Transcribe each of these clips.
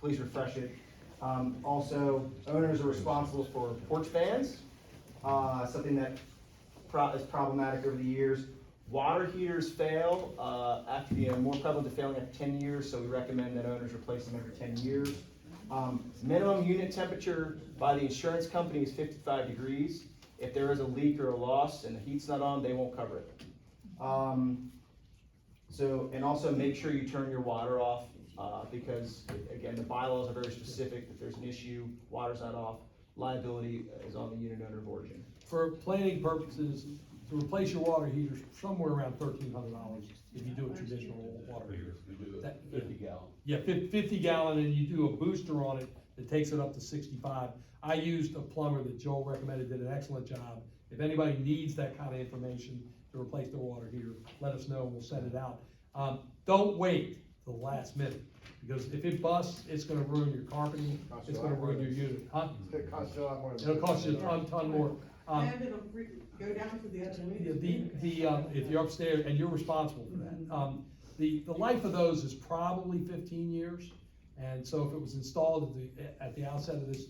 please refresh it. Also, owners are responsible for porch fans, something that is problematic over the years. Water heaters fail after more prevalent to failing after 10 years, so we recommend that owners replace them every 10 years. Minimum unit temperature by the insurance company is 55 degrees. If there is a leak or a loss and the heat's not on, they won't cover it. And also make sure you turn your water off, because again, the bylaws are very specific. If there's an issue, water's not off, liability is on the unit owner of origin. For planning purposes, to replace your water heaters, somewhere around $1,300 if you do a traditional water heater. We do That- 50 gallon. Yeah, 50 gallon, and you do a booster on it that takes it up to 65. I used a plumber that Joel recommended, did an excellent job. If anybody needs that kind of information to replace their water heater, let us know and we'll send it out. Don't wait till the last minute, because if it busts, it's gonna ruin your carpeting, it's gonna ruin your unit, huh? It costs you a lot more. It'll cost you a ton more. And it'll go down to the other room. If you're upstairs, and you're responsible for that. The life of those is probably 15 years. And so if it was installed at the outset of this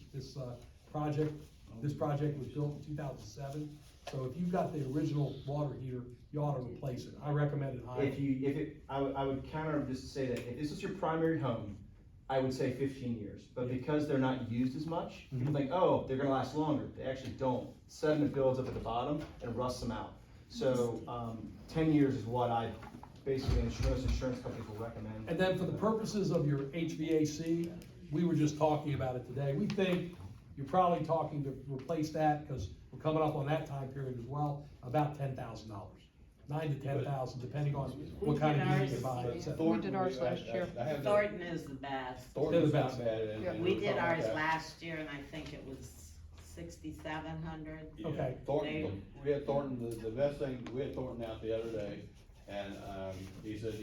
project was built in 2007. So if you've got the original water heater, you ought to replace it. I recommend it highly. I would counter just to say that if this is your primary home, I would say 15 years. But because they're not used as much, people think, oh, they're gonna last longer. They actually don't. Sediment builds up at the bottom and rusts them out. So 10 years is what most insurance companies will recommend. And then for the purposes of your HVAC, we were just talking about it today. We think you're probably talking to replace that, because we're coming up on that time period as well, about $10,000. 9 to 10,000, depending on what kind of unit you buy. We did ours last year. Thornton is the best. Thornton's They're the not best. bad. and We we're did talking about ours that. last year and I think it was 6,700. Yeah, Okay. Thornton, we had Thornton, the best thing, we had Thornton out the other day, and, he said,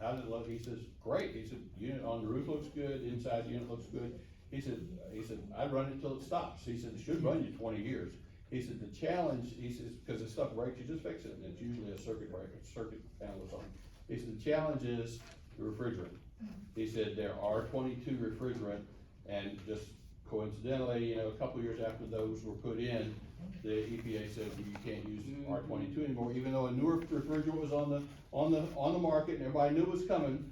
how did it look? He says, great. He said, unit on the roof looks good, inside the unit looks good. He said, I'd run it till it stops. He said, it should run you 20 years. He said, the challenge, he says, because the stuff breaks, you just fix it, and it's usually a circuit breaker, circuit panel or something. He said, the challenge is the refrigerant. He said, there are 22 refrigerant, and just coincidentally, a couple years after those were put in, the EPA said, well, you can't use R22 anymore, even though a newer refrigerant was on the market and everybody knew it was coming.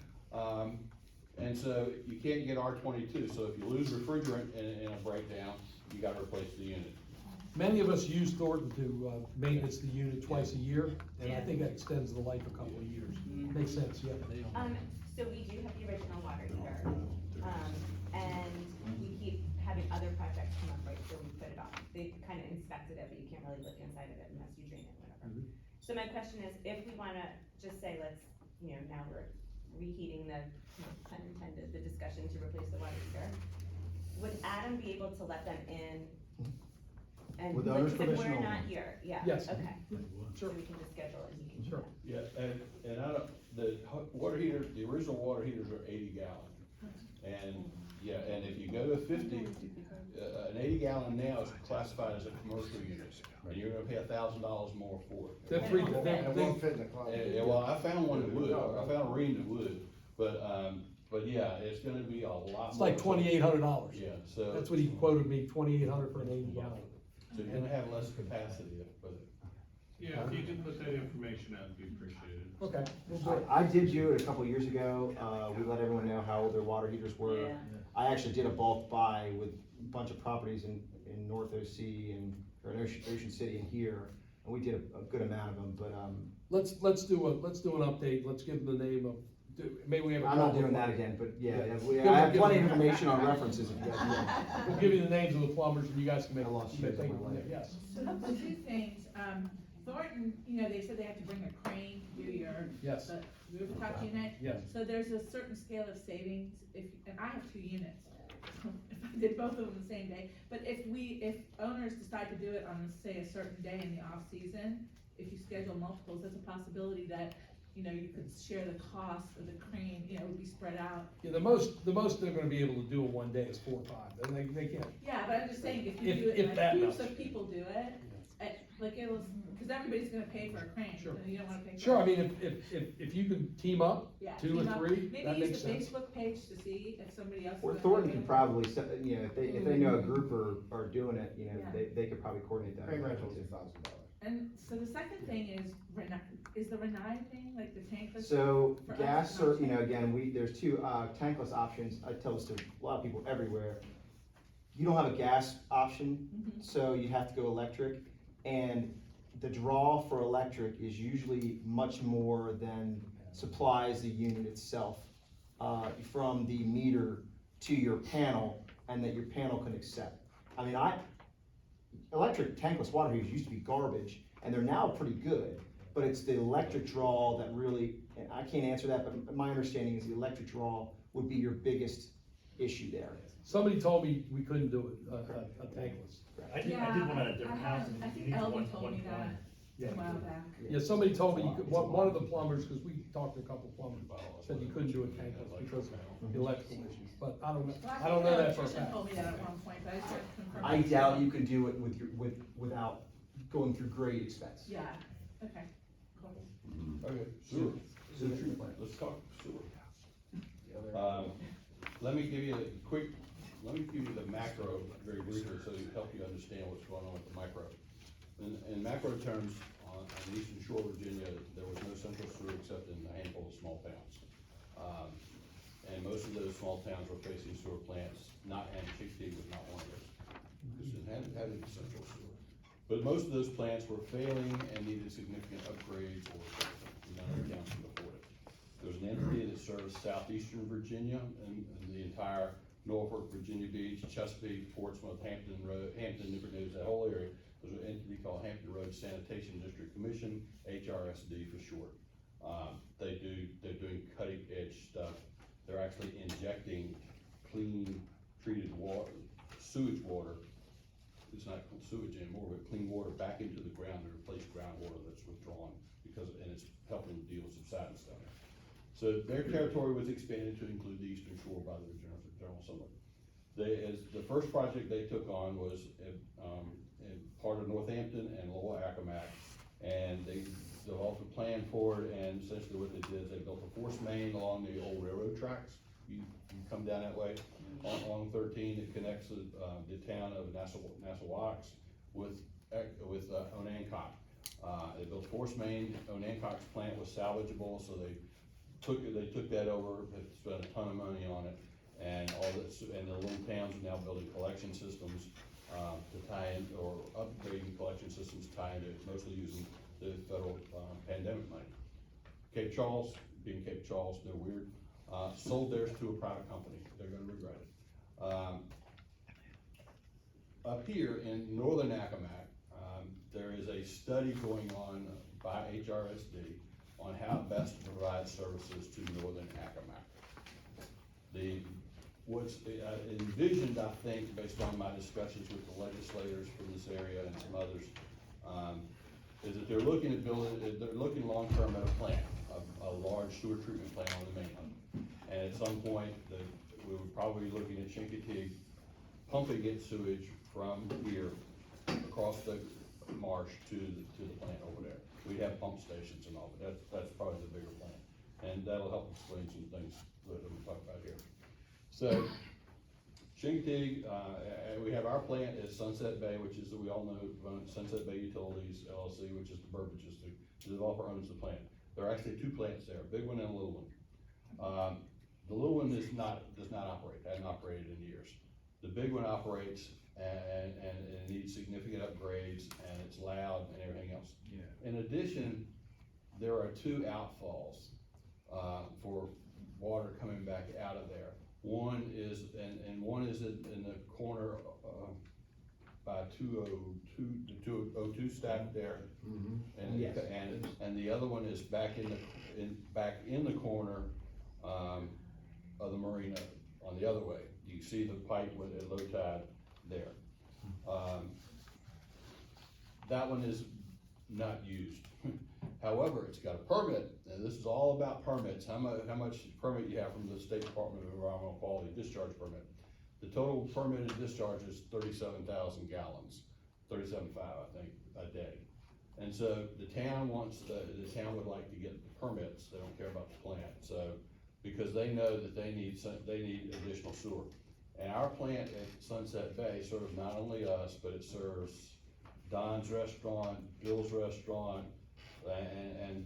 And so you can't get R22, so if you lose refrigerant in a breakdown, you gotta replace the unit. Many of us use Thornton to maintenance the unit twice a year, and I think that extends the life a couple of years. Makes sense, yeah. So we do have the original water heater, and we keep having other projects come up, right, so we put it off. They kind of inspected it, but you can't really look inside of it unless you drain it, whatever. So my question is, if we wanna just say, let's, now we're reheating the, pun intended, the discussion to replace the water heater, would Adam be able to let them in? And With the like, owner's if permission we're only. not here, yeah, Yes. okay. Sure. So we can just schedule it and he can do Sure. that. Yeah, and I don't, the water heater, the original water heaters are 80 gallon. And, and if you go to 50, an 80 gallon now is classified as a commercial unit, and you're gonna pay $1,000 more for it. They're free, It won't fit in the closet. Yeah, well, I found one that would, I found a ream that would, but yeah, it's gonna be a lot. it's like more. $2,800. Yeah, so. That's what he quoted me, $2,800 for an 80 gallon. So you're gonna have less capacity, but. Yeah, if you can put that information out, it'd be appreciated. Okay, we'll do it. I did do it a couple of years ago. We let everyone know how old their water heaters were. Yeah. I actually did a bulk buy with a bunch of properties in North OC or in Ocean City and here, and we did a good amount of them, but, Let's do an update, let's give them the name of, maybe we have a. I'm not doing that again, but yeah, Give I have them- plenty of information on references if you guys want. We'll give you the names of the plumbers and you guys can make. I lost years of my life. Yes. So two things, Thornton, they said they have to bring a crane to do your, Yes. the rooftop unit. Yes. So there's a certain scale of savings, and I have 2 units, if I did both of them the same day. But if owners decide to do it on, say, a certain day in the off-season, if you schedule multiples, there's a possibility that, you could share the cost of the crane, it would be spread out. Yeah, the most they're gonna be able to do in one day is 4 or 5, they can't. Yeah, but I'm just saying, if you If- do it, if like that groups much. of people do it, Like it was, cause everybody's gonna pay for a crane, Sure. and you don't wanna pay for. Sure, I mean, if you can team up, Yeah, two or team up. three, Maybe that use makes the sense. Facebook page to see if somebody else. is Or gonna Thornton do can it. probably, you know, if they know a group are doing it, you know, Yeah. they could probably coordinate that. Crane rental is $1,000. And so the second thing is the Renai thing, like the tankless? So For us, gas, not or, you know, again, there's two, tankless options. I tell this to a lot of people everywhere. You don't have a gas option, Mhm. so you have to go electric. And the draw for electric is usually much more than supplies the unit itself, from the meter to your panel, and that your panel can accept. I mean, electric tankless water heaters used to be garbage, and they're now pretty good, but it's the electric draw that really, and I can't answer that, but my understanding is the electric draw would be your biggest issue there. Somebody told me we couldn't do it, a tankless. I did Yeah, one at a different house, and I you think need Elvie one told me that Yeah. a while back. Yeah, somebody told me, one of the plumbers, cause we talked to a couple plumbers, said you couldn't do it tankless because of the electrical issues, but I don't know, Well, I don't know that for a electrician fact. told me that at one point, but I just wanted to confirm. I doubt you can do it without going through great expense. Yeah, okay, cool. Okay, sewer. Sewer treatment plant. Let's talk sewer. Let me give you the macro very briefly, so it help you understand what's going on with the micro. In macro terms, on Eastern Shore, Virginia, there was no central sewer except in a handful of small towns. And most of those small towns were facing sewer plants, and Chickadee was not one of those, because it hadn't had any central sewer. But most of those plants were failing and needed significant upgrades, or none of the towns could afford it. There's an entity that serves southeastern Virginia and the entire Norfolk, Virginia Beach, Chesapeake, Portsmouth, Hampton, Newport News, that whole area. There's an entity called Hampton Roads Sanitation District Commission, HRSD for short. They're doing cutting edge stuff. They're actually injecting clean, treated water, sewage water. It's not sewage anymore, but clean water back into the ground to replace groundwater that's withdrawn and it's helping deal with subsidence down there. So their territory was expanded to include the Eastern Shore by the General Assembly. The first project they took on was in part of Northampton and Lower Accomack, and they developed a plan for it, and essentially what they did is they built a force main along the old railroad tracks. You come down that way, along 13, it connects the town of Nassauwaks with Onancock. They built a force main. Onancock's plant was salvageable, so they took that over, they spent a ton of money on it, and and the little towns are now building collection systems, to tie in, or upgrading collection systems, tying it, mostly using the federal, pandemic money. Cape Charles, being Cape Charles, they're weird, sold theirs to a private company, they're gonna regret it. Up here in northern Accomack, there is a study going on by HRSD on how best to provide services to northern Accomack. What's envisioned, I think, based on my discussions with the legislators from this area and some others, is that they're looking long-term at a plant, a large sewer treatment plant on the mainland. And at some point, we were probably looking at Chincoteague pumping its sewage from here across the marsh to the plant over there. We have pump stations and all, but that's probably the bigger plant. And that'll help explain some things that we'll talk about here. So, Chincoteague, we have our plant at Sunset Bay, which is, we all know, Sunset Bay Utilities LLC, which is the Burbage's, the developer owns the plant. There are actually two plants there, a big one and a little one. The little one does not operate, hasn't operated in years. The big one operates and it needs significant upgrades, and it's loud and everything else. Yeah. In addition, there are two outfalls for water coming back out of there. One is in the corner by 202 stack there. And, Yes. and the other one is back in the corner of the marina on the other way. You see the pipe with at low tide there. That one is not used. However, it's got a permit, and this is all about permits, how much permit you have from the State Department of Environmental Quality discharge permit. The total permitted discharge is 37,000 gallons. $37.5, I think, a day. And so the town the town would like to get the permits, they don't care about the plant, so, because they know that they need additional sewer. And our plant at Sunset Bay serves not only us, but it serves Don's Restaurant, Bill's Restaurant, and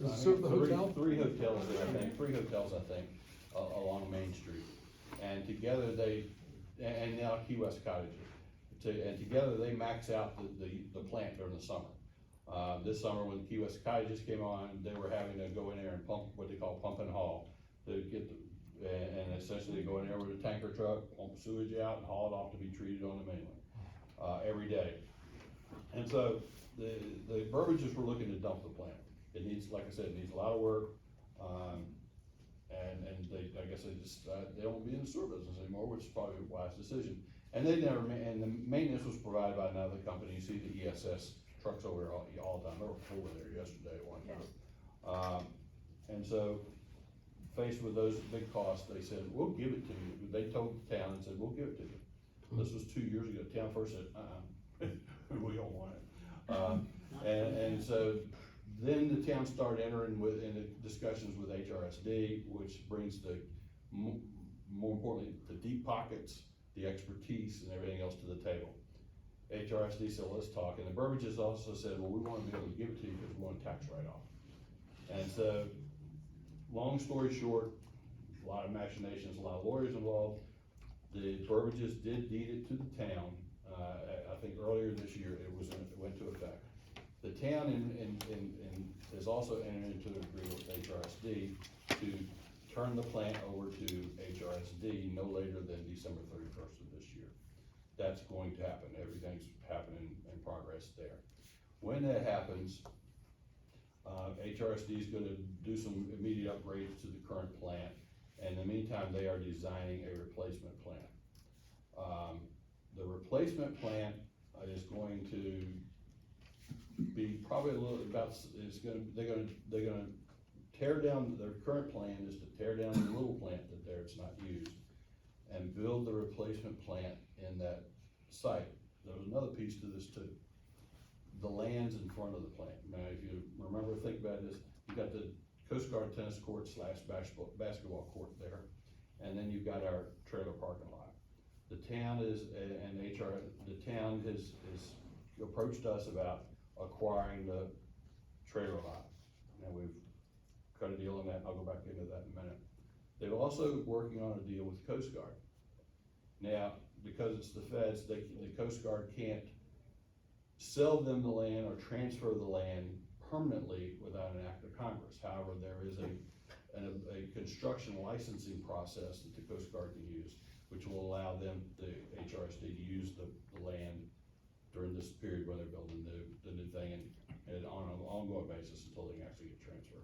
Does it serve the hotel? Three hotels, I think, along Main Street. And together and now Key West Cottages. And together they max out the plant during the summer. This summer when Key West Cottages came on, they were having to go in there and pump, what they call pump and haul. To get and essentially go in there with a tanker truck, pump sewage out and haul it off to be treated on the mainland, every day. And so the Burbages were looking to dump the plant. It needs, like I said, it needs a lot of work. And I guess they don't be in the sewer business anymore, which is probably a wise decision. And they never, and the maintenance was provided by another company. You see the ESS trucks over there all the time. There were 4 there yesterday at one time. And so, faced with those big costs, they said, we'll give it to you. They told the town and said, we'll give it to you. This was 2 years ago. The town first said, we don't want it. And so then the town started entering into discussions with HRSD, which brings more importantly, the deep pockets, the expertise and everything else to the table. HRSD said, let's talk. And the Burbages also said, well, we want to be able to give it to you because we want a tax write-off. And so, long story short, a lot of machinations, a lot of lawyers involved. The Burbages did deed it to the town. I think earlier this year it went to effect. The town has also entered into an agreement with HRSD to turn the plant over to HRSD no later than December 31st of this year. That's going to happen. Everything's happening in progress there. When that happens, HRSD is gonna do some immediate upgrades to the current plant. And in the meantime, they are designing a replacement plant. The replacement plant is going to be probably a little about, they're gonna tear down, their current plan is to tear down the little plant it's not used, and build the replacement plant in that site. There was another piece to this too. The land's in front of the plant. Now, if you remember, think about this, you got the Coast Guard tennis court / basketball court there, and then you've got our trailer parking lot. The town the town has approached us about acquiring the trailer lot. Now, we've cut a deal on that, I'll go back into that in a minute. They're also working on a deal with Coast Guard. Now, because it's the feds, the Coast Guard can't sell them the land or transfer the land permanently without an act of Congress. However, there is a construction licensing process that the Coast Guard can use, which will allow them, the HRSD, to use the land during this period when they're building the new thing and on an ongoing basis until they can actually get transferred.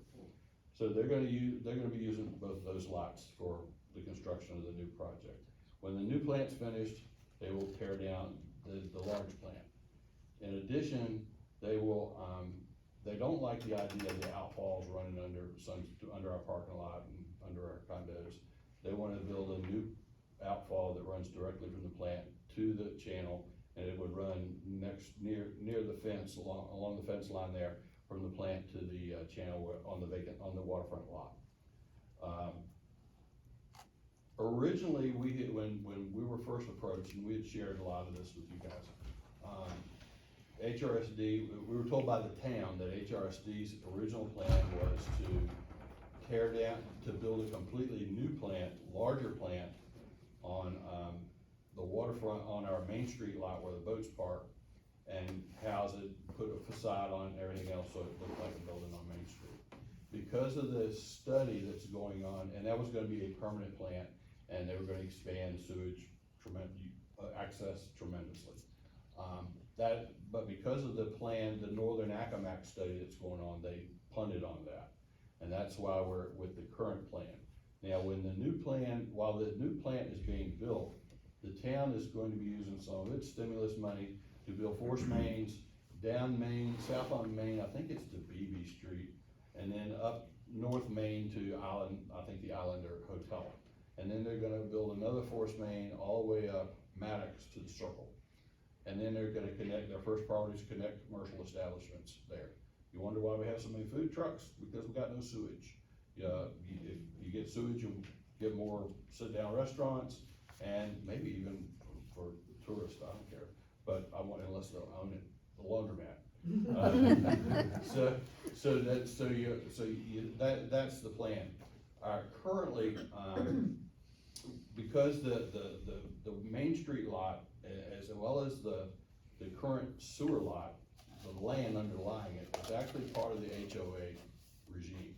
So they're gonna be using both of those lots for the construction of the new project. When the new plant's finished, they will tear down the large plant. In addition, they will, they don't like the idea of the outfalls running under our parking lot and under our condos. They wanna build a new outfall that runs directly from the plant to the channel, and it would run near the fence, along the fence line there, from the plant to the channel on the waterfront lot. Originally, when we were first approached, and we had shared a lot of this with you guys, HRSD, we were told by the town that HRSD's original plan was to tear down, to build a completely new plant, larger plant on the waterfront, on our Main Street lot where the boats park, and house it, put a facade on it, everything else, so it looked like a building on Main Street. Because of the study that's going on, and that was gonna be a permanent plant, and they were gonna expand sewage access tremendously. But because of the plan, the Northern Accomack study that's going on, they punted on that. And that's why we're with the current plan. Now, while the new plant is being built, the town is going to be using some of its stimulus money to build force mains down Main, south on Main, I think it's to Beebe Street, and then up North Main to the Islander Hotel. And then they're gonna build another force main all the way up Maddox to the Circle. and then they're gonna connect, their first priority is connect commercial establishments there. You wonder why we have so many food trucks? Because we got no sewage. If you get sewage, you'll get more sit-down restaurants, and maybe even for tourists, I don't care, but I want, unless they'll own it, the laundromat. That's the plan. Currently, because the Main Street lot, as well as the current sewer lot, the land underlying it, is actually part of the HOA regime.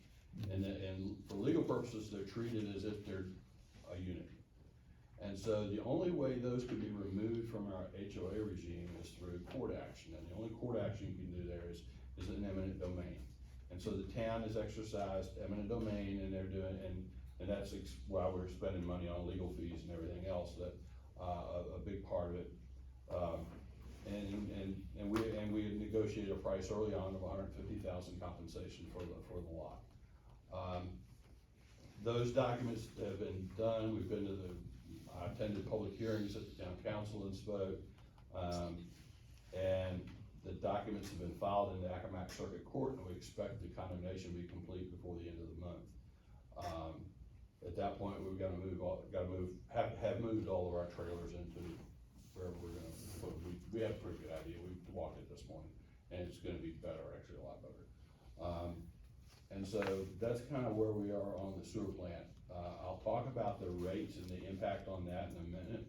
And for legal purposes, they're treated as if they're a unit. And so the only way those could be removed from our HOA regime is through court action, and the only court action you can do there is an eminent domain. And so the town has exercised eminent domain, and they're doing, and that's why we're spending money on legal fees and everything else, that, a big part of it. And we had negotiated a price early on of $150,000 compensation for the lot. Those documents have been done, we've been to I attended public hearings at the town council and spoke, and the documents have been filed in the Accomack Circuit Court, and we expect the condemnation to be complete before the end of the month. At that point, we've have moved all of our trailers into wherever we're gonna put. We have a pretty good idea, we walked it this morning, and it's gonna be better, actually a lot better. And so that's kind of where we are on the sewer plant. I'll talk about the rates and the impact on that in a minute.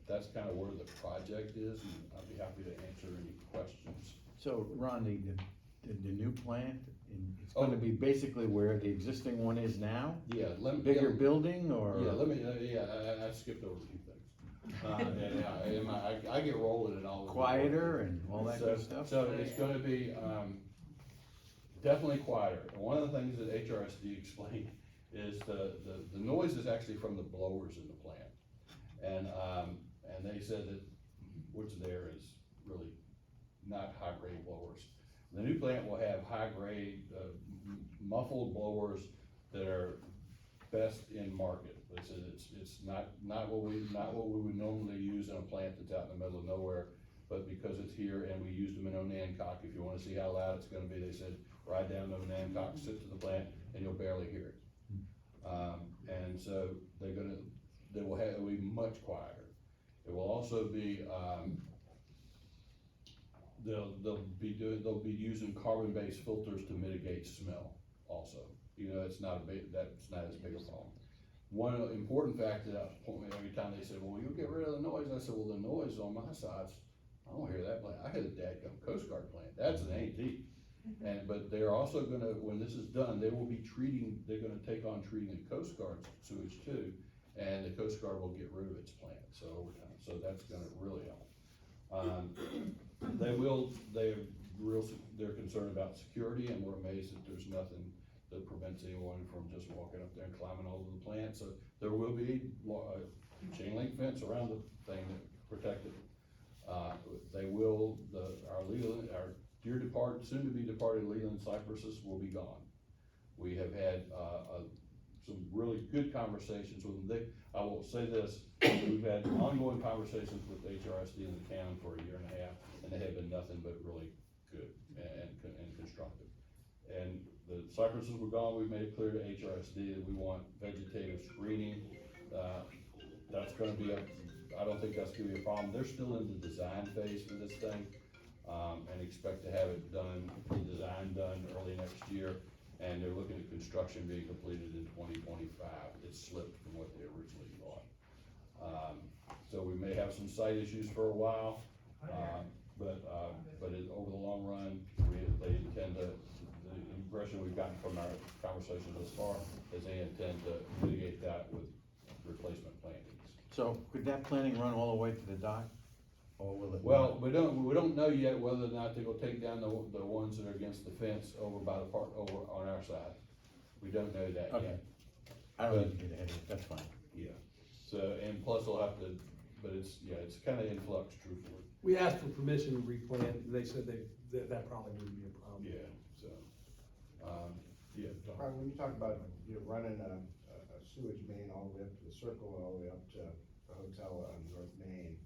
That's kind of where the project is, and I'd be happy to answer any questions. So, Ron, the new plant, it's gonna be basically where the existing one is now? Yeah, Bigger building, or? Yeah, I skipped over a few things. I get rolling and all. Quieter and all that good stuff? So it's gonna be, definitely quieter. And one of the things that HRSD explained is the noise is actually from the blowers in the plant. And they said that what's there is really not high-grade blowers. The new plant will have high-grade, muffled blowers that are best in market. They said it's not what we would normally use in a plant that's out in the middle of nowhere, but because it's here and we used them in Onancock, if you wanna see how loud it's gonna be, they said, ride down to Onancock, sit to the plant, and you'll barely hear it. And so it'll be much quieter. It will also be, they'll be using carbon-based filters to mitigate smell also. That's not as big a problem. One important fact that every time they said, well, you'll get rid of the noise, I said, well, the noise on my sides, I don't hear that plant. I hear the dadgum Coast Guard plant. That's an A&T. But they're also gonna, when this is done, they're gonna take on treating the Coast Guard's sewage too, and the Coast Guard will get rid of its plant, so over time, so that's gonna really help. They're concerned about security, and we're amazed that there's nothing that prevents anyone from just walking up there and climbing over the plant, so there will be a chain link fence around the thing to protect it. Our soon to be departed Leland cypresses will be gone. We have had, some really good conversations with them. I will say this, we've had ongoing conversations with HRSD in the town for a year and a half, and they have been nothing but really good and constructive. And the cypresses were gone. We've made it clear to HRSD that we want vegetative screening. That's gonna be I don't think that's gonna be a problem. They're still in the design phase for this thing, and expect to have it done, the design done early next year. And they're looking at construction being completed in 2025. It slipped from what they originally thought. So we may have some site issues for a while, but over the long run, they intend to, the impression we've gotten from our conversations thus far is they intend to mitigate that with replacement plantings. So could that planting run all the way to the dock? Or will it? Well, we don't know yet whether or not they will take down the ones that are against the fence over by the park, over on our side. We don't know that Okay. yet. I don't need to get ahead of it, that's fine. Yeah, so, and plus they'll have to, but it's kinda in flux, truthfully. We asked for permission to replant, and they said that probably wouldn't be a problem. Yeah, so, yeah. Tom. Brian, when you talk about, running a sewage main all the way up to the circle and all the way up to the hotel on North Main,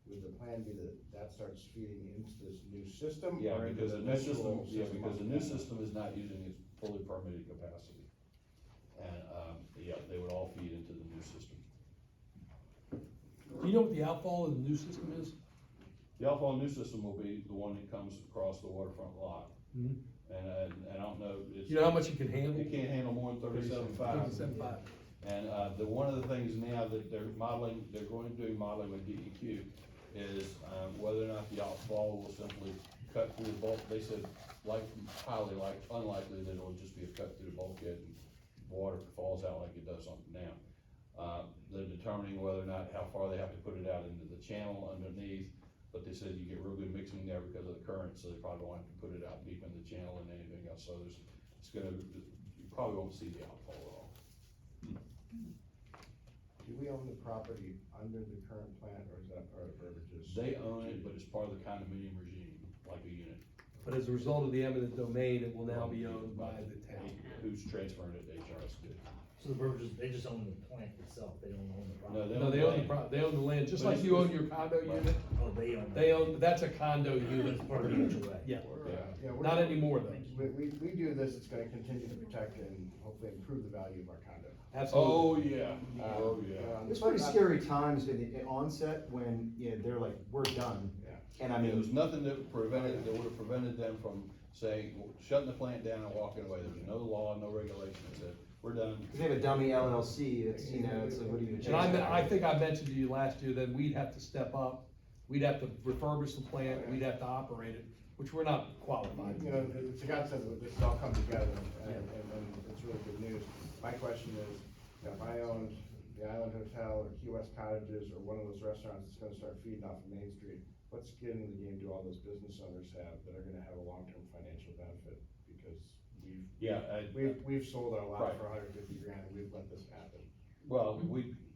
would the plan be that that starts feeding into this new system? Yeah, or into because the new system, eventual yeah, because the new on that? system is not using its fully permitted capacity. And, yeah, they would all feed into the new system. Do you know what the outfall of the new system is? The outfall new system will be the one that comes across the waterfront lot. Mhm. And I don't know, it's. You know how much it can handle? It can't handle more than 37.5. 37.5. And, one of the things now that they're going to do modeling with DEQ is, whether or not the outfall will simply cut through the bulk. They said unlikely that it'll just be a cut through the bulkhead and water falls out like it does something now. They're determining whether or not, how far they have to put it out into the channel underneath, but they said you get real good mixing there because of the current, so they probably won't have to put it out deep in the channel and anything else, so you probably won't see the outfall at all. Do we own the property under the current plant, or is that part of Burbage's? They own it, but it's part of the condominium regime, like a unit. But as a result of the eminent domain, it will now be owned by the town. Who's transferring it to HRS good. So the Burbridges, they just own the plant itself, they don't own the property? No, they own they own the land, just like you own your condo unit, Oh, they own. they own, that's a condo unit. That's part of the HOA. Yeah, Yeah, not anymore though. We do this, it's gonna continue to protect and hopefully improve the value of our condo. Absolutely. Oh, yeah. It's pretty scary times in the onset when, they're like, we're done. Yeah. And I There was mean, nothing that would have prevented them from saying, shutting the plant down and walking away. There was no law, no regulation that said, we're done. cause they have a dummy LLC, that's, it's like, what are you And gonna change? I think I mentioned to you last year that we'd have to step up, we'd have to refurbish the plant, we'd have to operate it, which we're not qualified. You know, it's a godsend that this has all come together, and it's really good news. My question is, if I owned the Island Hotel or Key West Cottages or one of those restaurants that's gonna start feeding off of Main Street, what skin in the game do all those business owners have that are gonna have a long-term financial benefit? Because we've sold our lot Right. for $150,000, and we've let this happen. Well,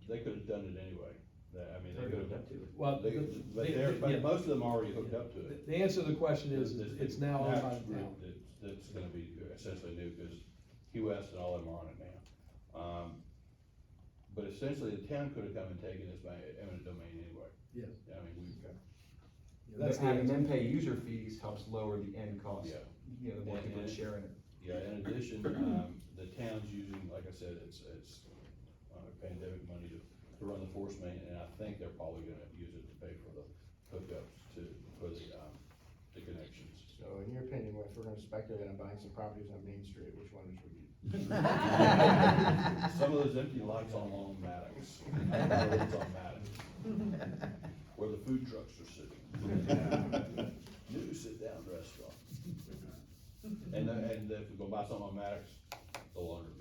they could have done it anyway. I mean, they could have. Well, But most of them already hooked up to it. The answer to the question is, it's now owned by Naps the town. group that's gonna be essentially new, because Key West and all of them are on it now. But essentially, the town could have come and taken this by eminent domain anyway. Yes. I mean, That's the Having answer. them pay user fees helps lower the end cost. Yeah. The more people that share in it. yeah, in addition, the town's using, like I said, it's pandemic money to run the force main, and I think they're probably gonna use it to pay for the hookups for the connections. So in your opinion, if we're gonna speculate on buying some properties on Main Street, which one should we? Some of those empty lots on Maddox, on Maddox, where the food trucks are sitting. New sit-down restaurant. And if we go buy something on Maddox, the laundromat.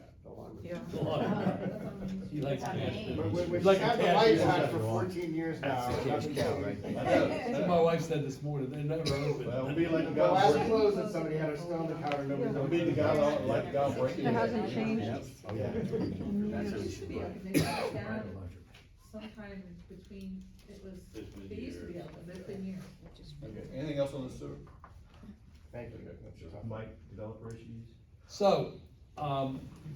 He likes cash. We've Like a had the cash lights register. on for 14 years now. That's the cash cow, right? That's what my wife said this morning, they're never open. Well, it'll be like the The last guy, close that somebody had a stone on the counter, nobody. it'll be the guy, like the guy breaking. It hasn't changed. It used to be open, they shut it down sometime between, it used to be open, but it's been years. Okay, anything else on the sewer? Thank you. Mike, developer issues? So,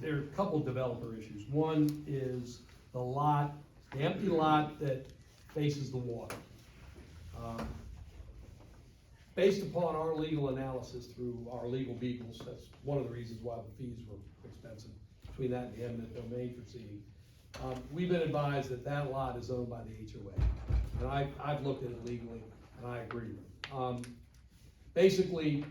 there are a couple developer issues. One is the empty lot that faces the water. Based upon our legal analysis through our legal beagles, that's one of the reasons why the fees were expensive, between that and the eminent domain proceeding. We've been advised that that lot is owned by the HOA, and I've looked at it legally, and I agree with it. Basically,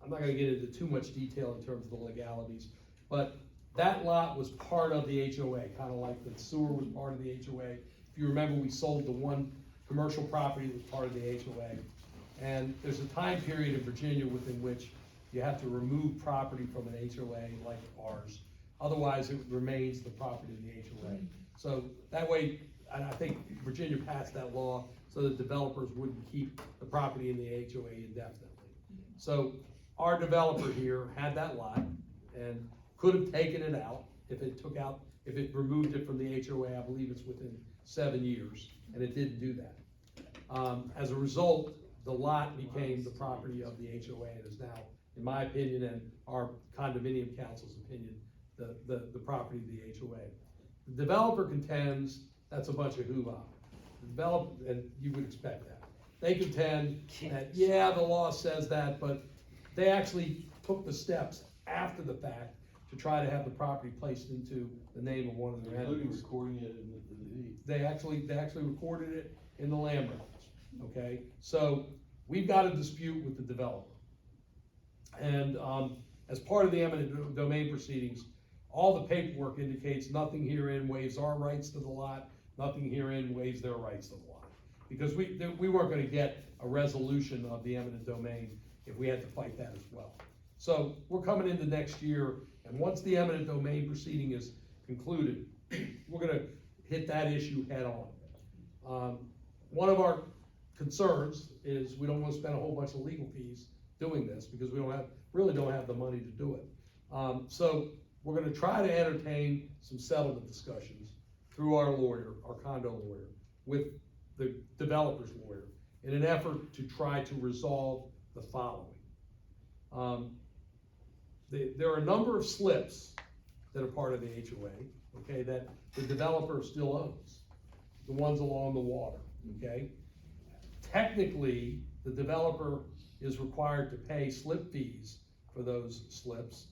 I'm not gonna get into too much detail in terms of the legalities, but that lot was part of the HOA, kinda like the sewer was part of the HOA. If you remember, we sold the one commercial property that was part of the HOA. And there's a time period in Virginia within which you have to remove property from an HOA like ours. Otherwise, it remains the property of the HOA. So that way, and I think Virginia passed that law so that developers wouldn't keep the property in the HOA indefinitely. So our developer here had that lot and could have taken it out if it removed it from the HOA. I believe it's within 7 years, and it didn't do that. As a result, the lot became the property of the HOA and is now, in my opinion and our condominium council's opinion, the property of the HOA. The developer contends that's a bunch of hoo-ha. and you would expect that. They contend that, yeah, the law says that, but they actually took the steps after the fact to try to have the property placed into the name of one of their Including entities. recording it in the deed. They actually recorded it in the land records, okay? So, we've got a dispute with the developer. And, as part of the eminent domain proceedings, all the paperwork indicates nothing herein waives our rights to the lot, nothing herein waives their rights to the lot. Because we weren't gonna get a resolution of the eminent domain if we had to fight that as well. So, we're coming into next year, and once the eminent domain proceeding is concluded, we're gonna hit that issue head on. One of our concerns is we don't wanna spend a whole bunch of legal fees doing this, because we really don't have the money to do it. So, we're gonna try to entertain some settlement discussions through our lawyer, our condo lawyer, with the developer's lawyer, in an effort to try to resolve the following. There are a number of slips that are part of the HOA, okay, that the developer still owns. The ones along the water, okay? Technically, the developer is required to pay slip fees for those slips,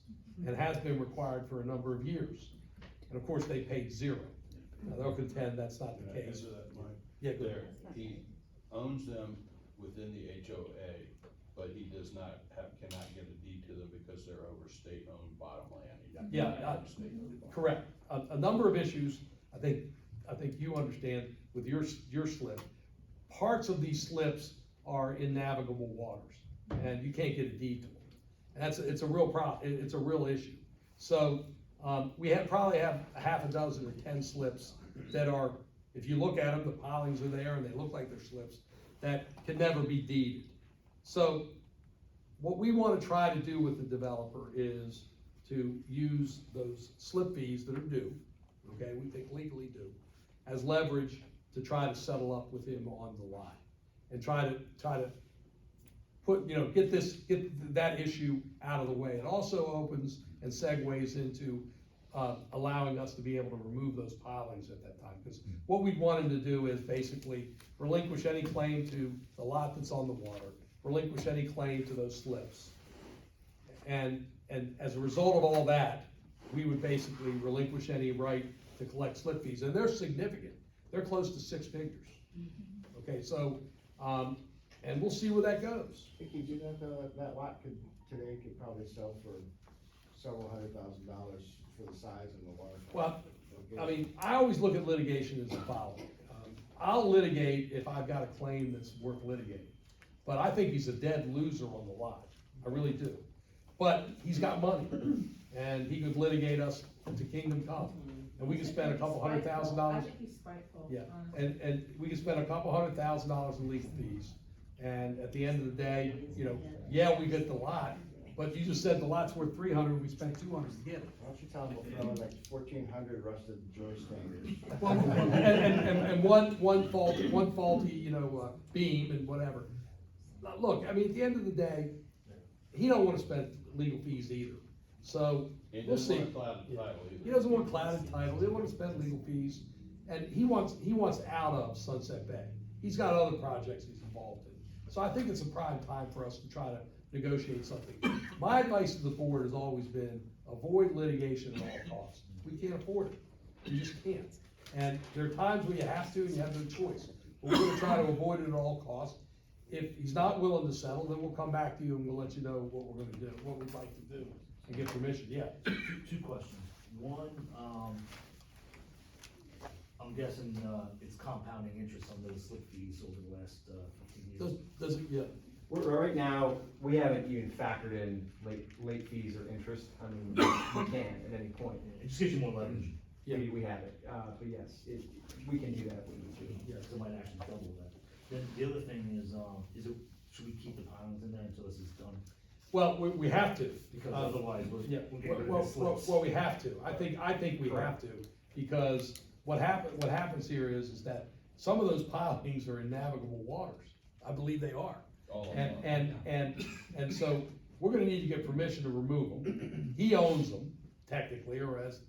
and has been required for a number of years. And of course, they paid zero. Now, they'll contend that's not the case. Yeah, go ahead. He owns them within the HOA, but he does not cannot get a deed to them because they're over state-owned bottom land. Yeah, correct. A number of issues, I think you understand with your slip. Parts of these slips are in navigable waters, and you can't get a deed to them. And it's a real problem, it's a real issue. So, we probably have a half a dozen or 10 slips that are, if you look at them, the pilings are there and they look like they're slips, that can never be deeded. So, what we wanna try to do with the developer is to use those slip fees that are due, okay, we think legally due, as leverage to try to settle up with him on the lot. And try to put, get that issue out of the way. It also opens and segues into, allowing us to be able to remove those pilings at that time. Because what we want him to do is basically relinquish any claim to the lot that's on the water, relinquish any claim to those slips. And as a result of all that, we would basically relinquish any right to collect slip fees, and they're significant. They're close to 6 figures. Okay, so, and we'll see where that goes. Vicky, do you know that lot today could probably sell for several $100,000 for the size and the water? Well, I mean, I always look at litigation as the following. I'll litigate if I've got a claim that's worth litigating. But I think he's a dead loser on the lot. I really do. But he's got money, and he could litigate us to kingdom come. And we could spend a couple $100,000. I think he's spiteful, Yeah, honestly. and we could spend a couple $100,000 in legal fees. And at the end of the day, yeah, we get the lot, but you just said the lot's worth 300, we spent 200 to get it. Why don't you tell them we'll throw in like 1,400 rusted joy standards? Well, and one faulty, beam and whatever. Look, I mean, at the end of the day, he don't wanna spend legal fees either, so He we'll doesn't see. want a clouded title either. He doesn't want clouded title, he doesn't wanna spend legal fees, and he wants out of Sunset Bay. He's got other projects he's involved in, so I think it's a prime time for us to try to negotiate something. My advice to the board has always been, avoid litigation at all costs. We can't afford it, we just can't. And there are times where you have to, and you have no choice. But we're gonna try to avoid it at all costs. If he's not willing to settle, then we'll come back to you and we'll let you know what we're gonna do, what we'd like to do, and get permission, yeah. Two questions. One, I'm guessing, it's compounding interest on those slip fees over the last, 15 years. Does it, yeah, Right now, we haven't even factored in late fees or interest. I mean, we can at any point. It just gives you more leverage. yeah, We have it, but yes, we can do that if we need to. Yeah, so it might actually double that. Then the other thing is should we keep the pilings in there until this is done? well, we have to, Because because, otherwise, yeah, we're getting rid well, of the slips. we have to, I think we have to, because what happens here is that some of those pilings are in navigable waters, I believe they are. All of them. And so, we're gonna need to get permission to remove them, he owns them, technically, or as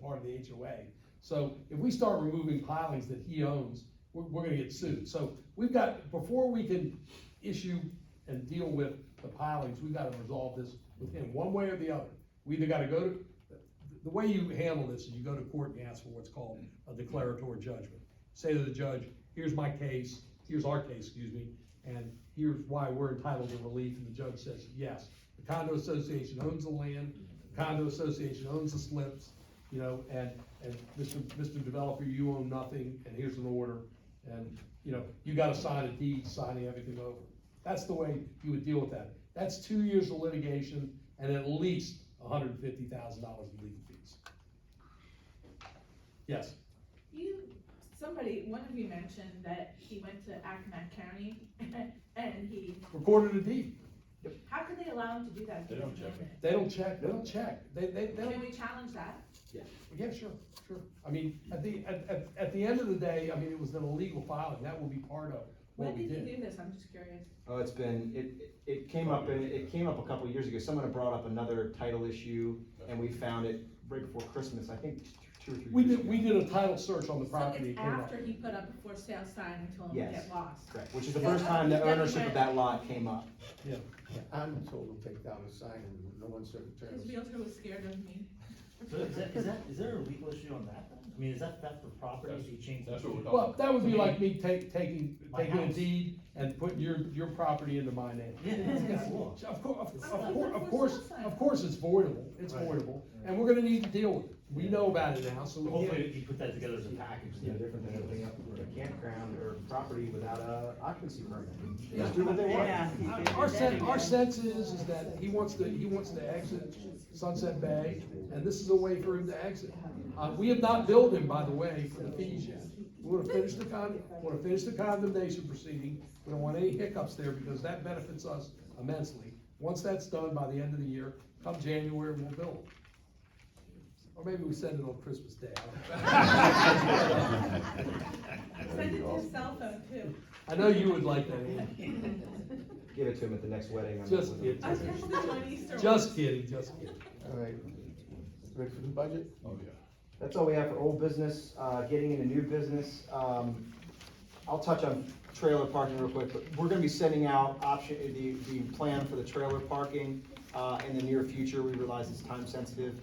part of the HOA. So, if we start removing pilings that he owns, we're gonna get sued. So we've got, before we can issue and deal with the pilings, we've gotta resolve this with him, one way or the other. We either gotta go to, the way you handle this is you go to court and you ask for what's called a declaratory judgment. Say to the judge, here's my case, here's our case, excuse me, and here's why we're entitled to relief, and the judge says, yes, the condo association owns the land, the condo association owns the slips, you know, and Mr. Developer, you own nothing, and here's an order, and, you know, you gotta sign a deed, signing everything over. That's the way you would deal with that. That's 2 years of litigation, and at least $150,000 in legal fees. Yes? One of you mentioned that he went to Accomack County and he, Recorded a deed. how could they allow him to do that? if he They don't doesn't check own it. They don't check, they don't check. They Can don't, we challenge that? yeah, sure. I mean, at the end of the day, I mean, it was an illegal filing. That will be part of When what we did he did. do this? I'm just curious. Oh, it came up a couple of years ago, someone had brought up another title issue, and we found it right before Christmas, I think 2 or 3 We years did, ago. we did a title search on the So property. it's It came up. after he put up a for sale sign and told him to Yes. get lost. Correct, which is the Yeah, first time the that was ownership of that lot came up. Yeah. I'm told to take down the sign and no one's ever turned. His realtor was scared of me. So is there a legal issue on that then? I mean, is that theft of property if you change? That's what we're Well, talking that would be like me taking My a house. deed and putting your property into my name. Yeah, that's against the law. Of course, it's voidable, it's Right. voidable, and we're gonna need to deal with it. We know about it now, so we Hopefully can't. you put that together as a package. It's no different than opening up a campground or property without a occupancy permit. They just do what they want. Yeah. Our sense is that he wants to exit Sunset Bay, and this is a way for him to exit. We have not billed him, by the way, for the fees yet. We wanna finish the condemnation proceeding, we don't want any hiccups there, because that benefits us immensely. Once that's done by the end of the year, come January, we'll bill him. Or maybe we send it on Christmas Day, I don't know. Send it to his cell phone too. I know you would like that, Andy. Give it to him at the next wedding. Just kidding. I was gonna do on Easter. Just kidding, just kidding. All right, ready for the budget? Oh, yeah. That's all we have for old business. Getting into new business, I'll touch on trailer parking real quick, but we're gonna be sending out the plan for the trailer parking, in the near future. We realize it's time sensitive.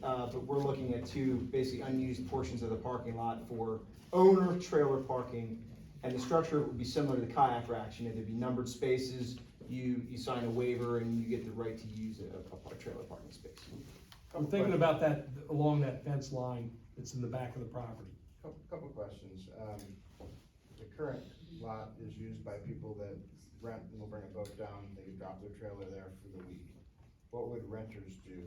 But we're looking at 2 basically unused portions of the parking lot for owner trailer parking. And the structure would be similar to the kayak action. There'd be numbered spaces, you sign a waiver and you get the right to use a trailer parking space. I'm thinking about that, along that fence line that's in the back of the property. Couple questions. The current lot is used by people that rent and will bring a boat down, they can drop their trailer there for the week. What would renters do?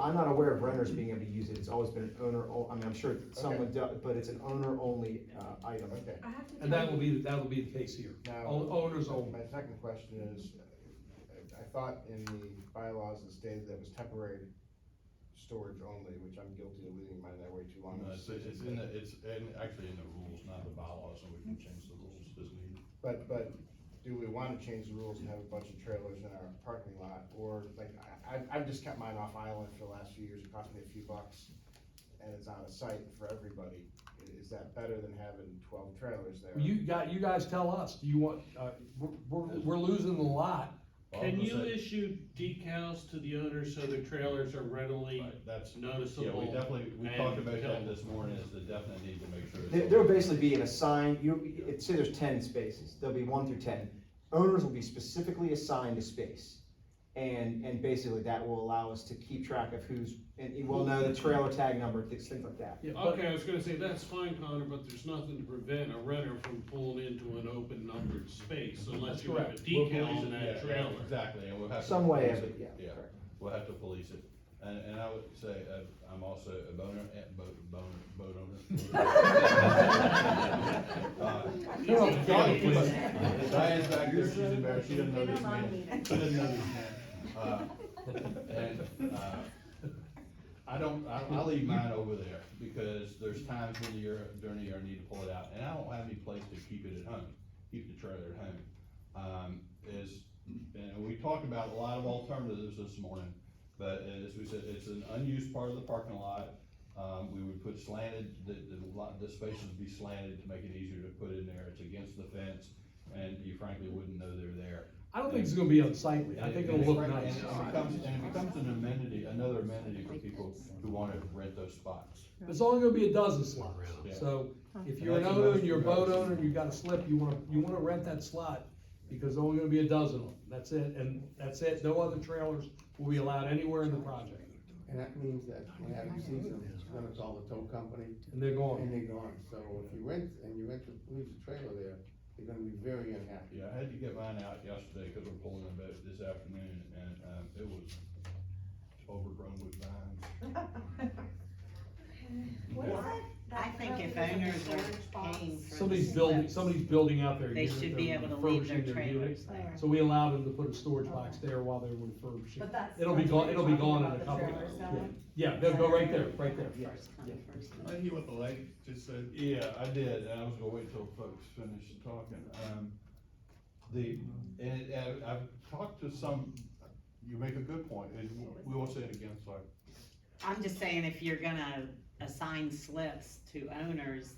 I'm not aware of renters being able to use it. It's always been an owner, I mean, I'm sure some would, but it's an owner-only, item. Okay. I have to And tell that will you, be the case here. Now- Owners only. My second question is, I thought in the bylaws it stated that it was temporary storage only, which I'm guilty of leaving mine there way too long. No, it's actually in the rules, not the bylaws, so we can change the rules as needed. But do we wanna change the rules and have a bunch of trailers in our parking lot? Or like, I've just kept mine off island for the last few years, it cost me a few bucks, and it's on a site for everybody. Is that better than having 12 trailers there? You guys tell us, do you want, we're losing the lot. Well, I Can was you gonna say- issue decals to the owners so the trailers are readily Right, that's, noticeable? yeah, we definitely, we and talked about that tell- this morning, is the definite need to make sure. it's- There'll basically be an assigned, say there's 10 spaces, there'll be 1 through 10. Owners will be specifically assigned a space. And basically that will allow us to keep track of and we'll know the trailer tag number, things like that. Yeah, but- Okay, I was gonna say, that's fine, Connor, but there's nothing to prevent a renter from pulling into an open numbered space unless you have a correct. decal in Yeah, that trailer. exactly, and we'll have to. Some way police of it, yeah, Yeah, correct. we'll have to police it, and I would say, I'm also a boat owner. Diane's back there, she's embarrassed, she doesn't know this man, she doesn't know this man. I leave mine over there, because there's times during the year I need to pull it out, and I don't have any place to keep it at home, keep the trailer at home. And we talked about a lot of alternatives this morning, but as we said, it's an unused part of the parking lot. We would put slanted, the the spaces would be slanted to make it easier to put in there, it's against the fence, and you frankly wouldn't know they're there. I don't think it's gonna be unsightly, I think it'll look nice. And it becomes an amenity, another amenity for people who wanna rent those spots. It's only gonna be a dozen slots, Yeah. so if And you're an that's the owner most and you're a we've boat ever owner and you've got a slip, you wanna rent that slot, because there's only gonna be a dozen of them, that's it, and that's it, no other trailers will be allowed anywhere in the project, And that means that when having season, you're gonna call the tow company, and they're and gone. they're gone. So if you rent, and you rent to leave the trailer there, they're gonna be very unhappy. Yeah, I had to get mine out yesterday, cause I'm pulling a boat this afternoon, and, it was overgrown with vines. I think if owners are paying for the Somebody's building out their they unit, should be they're able to leave their refurbishing their unit. trailers there. So we allowed them to put a storage box there while they were refurbishing. But that's. It'll be that's gone, what it'll you're be talking gone in about, a the couple. trailers Yeah, going? yeah, they'll go right there, right there. First come, first served. I hear what the lady just said. Yeah, I did, and I was gonna wait till folks finish talking. I've talked to some, you make a good point, and we won't say it again, sorry. I'm just saying, if you're gonna assign slips to owners,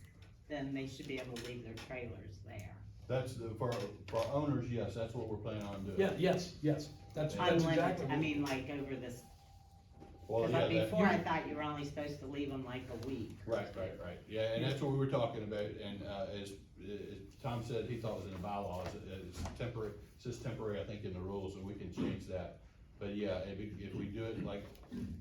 then they should be able to leave their trailers there. That's, for owners, yes, that's what we're planning on doing. Yeah, yes, that's Unlimited, exactly. I mean, like over this, Well, cause yeah, like that- before I thought you were only supposed to leave them like a week. Right, yeah, and that's what we were talking about, and, as Tom said, he thought it was in the bylaws, it's temporary, it says temporary, I think, in the rules, and we can change that. But yeah, if we do it like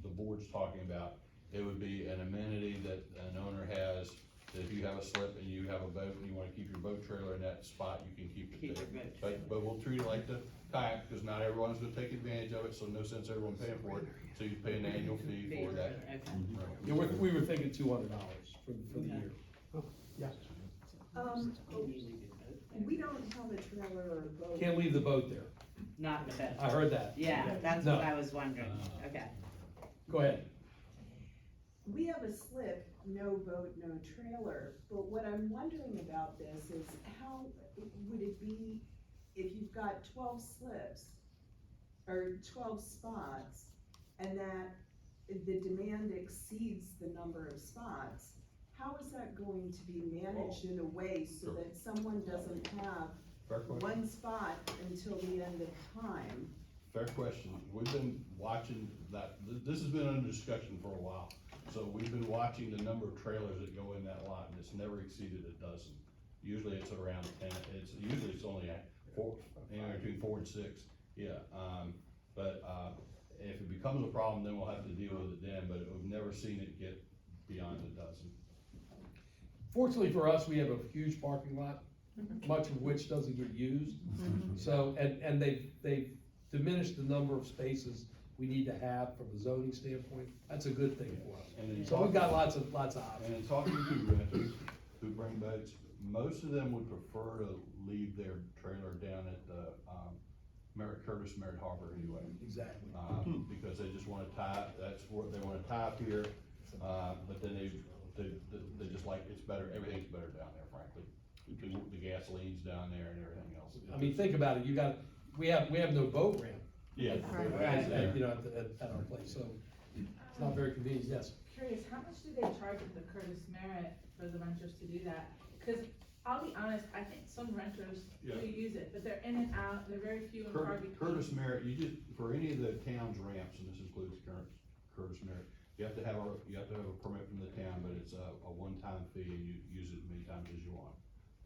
the board's talking about, it would be an amenity that an owner has, that if you have a slip and you have a boat and you wanna keep your boat trailer in that spot, you can keep Keep it your there. boat trailer. But we'll treat it like the kayak, cause not everyone's gonna take advantage of it, so no sense everyone paying for it, so you pay an annual fee for that. Okay. Yeah, we were thinking $200 for the year. Yeah, We don't have a trailer or a boat. can't leave the boat there, Not in the boat. I heard that. Yeah, that's No. what I was wondering, okay. Go ahead. We have a slip, no boat, no trailer, but what I'm wondering about this is how would it be if you've got 12 slips or 12 spots and that the demand exceeds the number of spots? How is that going to be managed in a way so Sure. that someone doesn't have Fair question. one spot until the end of time? Fair question. We've been watching that, this has been under discussion for a while. So we've been watching the number of trailers that go in that lot, and it's never exceeded a dozen. Usually it's around 10, usually it's only four, anywhere between 4 and 6, yeah. If it becomes a problem, then we'll have to deal with it then, but we've never seen it get beyond a dozen. Fortunately for us, we have a huge parking lot, much of which doesn't get used. So, and they've diminished the number of spaces we need to have from a zoning standpoint. That's a good thing for us. And in So we've got talking- lots of options. And in talking to renters who bring boats, most of them would prefer to leave their trailer down at the, Curtis Merritt Harbor anyway. Exactly. Because they just wanna tie, that's what they wanna tie up here, but then they just like, it's better, everything's better down there, frankly. The gasoline's down there and everything else. I mean, think about it, we have no boat ramp. Yeah. You know, at our place, so it's not very convenient, yes. Curious, how much do they charge at the Curtis Merritt for the renters to do that? Cause I'll be honest, I think some renters do Yeah. use it, but they're in and out, they're very few and far between. Curtis Merritt, you just, for any of the town's ramps, and this includes Curtis Merritt, you have to have a permit from the town, but it's a one-time fee, and you use it as many times as you want.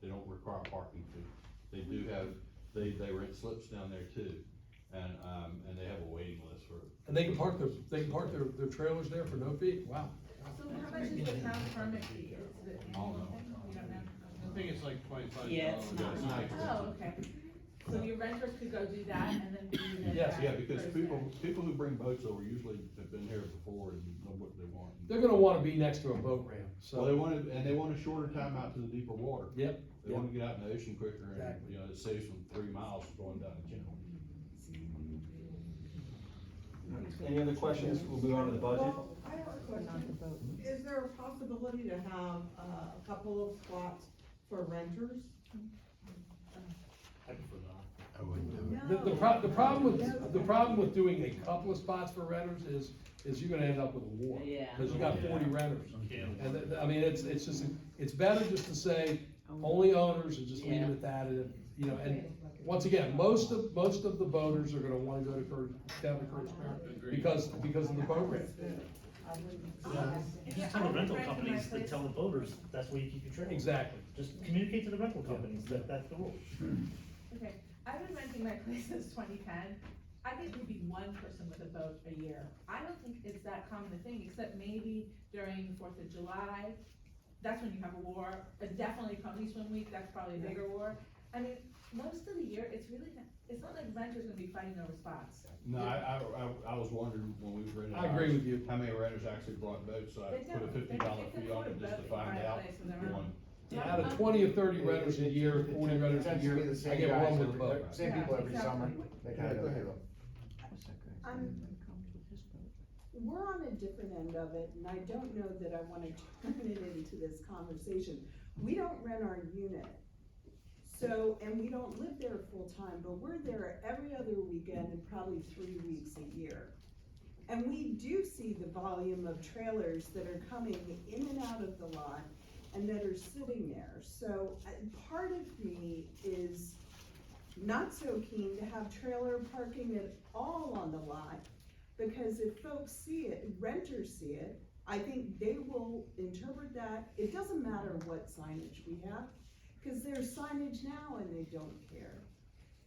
They don't require a parking fee. They do have, they rent slips down there too, and they have a waiting list for. And they can park their trailers there for no fee, wow. So how much is the town permit fee? Is it I don't know. anything? You don't know? I think it's like $25. Yeah, it's not much. Oh, okay. So your renters could go do that and then do that. Yes. Yeah, because people who bring boats over usually have been here before and know what they want. They're gonna wanna be next to a boat ramp, Well, they so, want a shorter time out to the deeper water. yep. They wanna get out in the ocean quicker, and, Exactly. you know, it saves them 3 miles going down the channel. Any other questions? We'll move on to the budget. Well, I have a question. Is there a possibility to have a couple of spots for renters? I prefer not. I wouldn't do it. The problem with doing a couple of spots for renters is you're gonna end up with a war. Yeah. Cause you got 40 renters. Yeah. And, I mean, it's just, it's better just to say, only owners, and just leave it at that, and, you know, and once again, most of the boaters are gonna wanna go to down to Curtis Current, because of the boat ramp. You just tell the rental companies to tell the boaters, that's where you keep your trailer. Exactly. Just communicate to the rental companies that that's the rule. Okay, I've been renting my place since 2010. I think maybe one person with a boat a year. I don't think it's that common a thing, except maybe during 4th of July. That's when you have a war. Definitely Pony Swim Week, that's probably a bigger war. I mean, most of the year, it's not like renters gonna be fighting over spots. No, I was wondering when we were renting. I agree ours, with you. How many renters actually brought boats, so I They put a don't. $50 fee on it just to find out. One. Out of 20 or 30 renters a year, 40 renters a Tends to year, be the I same get guys one with a every- boat. Same people every summer, they Yeah, kind go ahead. of. We're on a different end of it, and I don't know that I wanna turn it into this conversation. We don't rent our unit, so, and we don't live there full-time, but we're there every other weekend and probably 3 weeks a year. And we do see the volume of trailers that are coming in and out of the lot and that are sitting there. So, part of me is not so keen to have trailer parking at all on the lot, because if folks see it, renters see it, I think they will interpret that. It doesn't matter what signage we have, cause there's signage now and they don't care.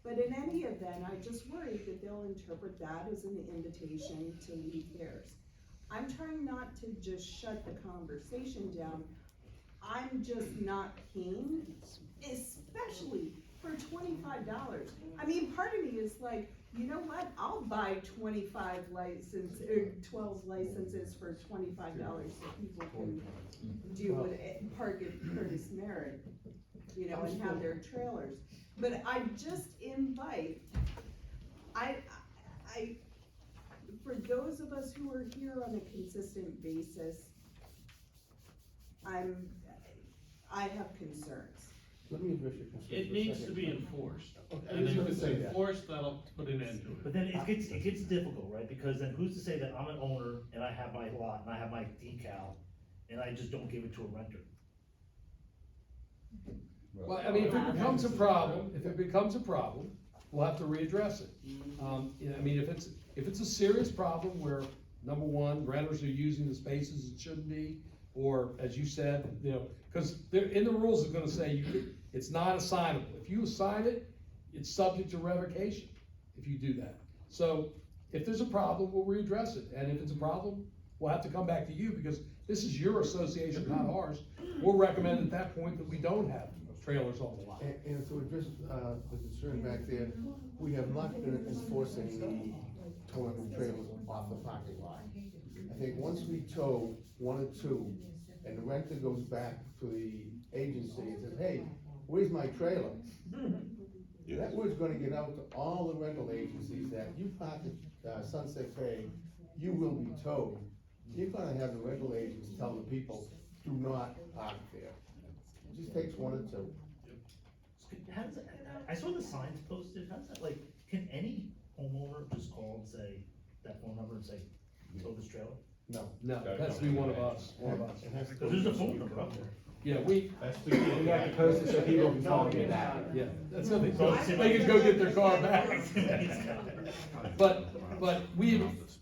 But in any event, I just worry that they'll interpret that as an invitation to leave theirs. I'm trying not to just shut the conversation down. I'm just not keen, especially for $25. I mean, part of me is like, you know what, I'll buy 12 licenses for $25 so people can do what, park at Curtis Merritt, you know, and have their trailers. But I just invite, for those of us who are here on a consistent basis, I have concerns. Let me address your concern. It for a needs to second. be enforced. I And was if gonna it's say that. enforced, that'll put an end to it. But then it gets difficult, right? Because then who's to say that I'm an owner and I have my lot and I have my decal and I just don't give it to a renter? Well, I mean, if it becomes a problem, we'll have to readdress it. You know, I mean, if it's a serious problem where, number one, renters are using the spaces it shouldn't be, or as you said, you know, cause in the rules it's gonna say it's not assignable. If you assign it, it's subject to revocation if you do that. So if there's a problem, we'll readdress it, and if it's a problem, we'll have to come back to you, because this is your association, not ours. We'll recommend at that point that we don't have trailers on the lot. And to address, the concern back there, we have not been enforcing the towing of trailers off the parking lot. I think once we tow one or two, and the renter goes back to the agency and says, hey, where's my trailer? That word's gonna get out to all the rental agencies that you park at, Sunset Bay, you will be towed. You're gonna have the rental agents tell the people, do not park there. It just takes one or two. How does that, I saw the signs posted, how's that, like, can any homeowner just call and say, that phone number and say, tow this trailer? No. No, it has to be one of us. It has to go Cause there's a through phone number up there. Yeah, we That's the key. We have to post it so people can call and get back. Yeah, that's something, so they can go get their car back. But we,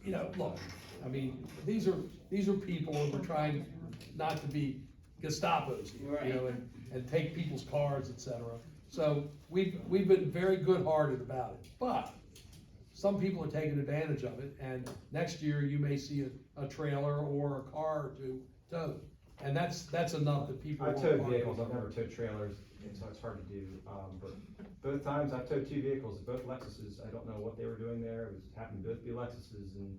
you know, look, I mean, these are people, and we're trying not to be Gestapos, you know, and take people's cars, et cetera. So we've been very good-hearted about it, but some people are taking advantage of it, and next year you may see a trailer or a car or two towed. And that's enough that people I've won't towed park. vehicles, I've never towed trailers, and so it's hard to do, but both times I've towed two vehicles, both Lexuses. I don't know what they were doing there, it happened to both be Lexuses, and,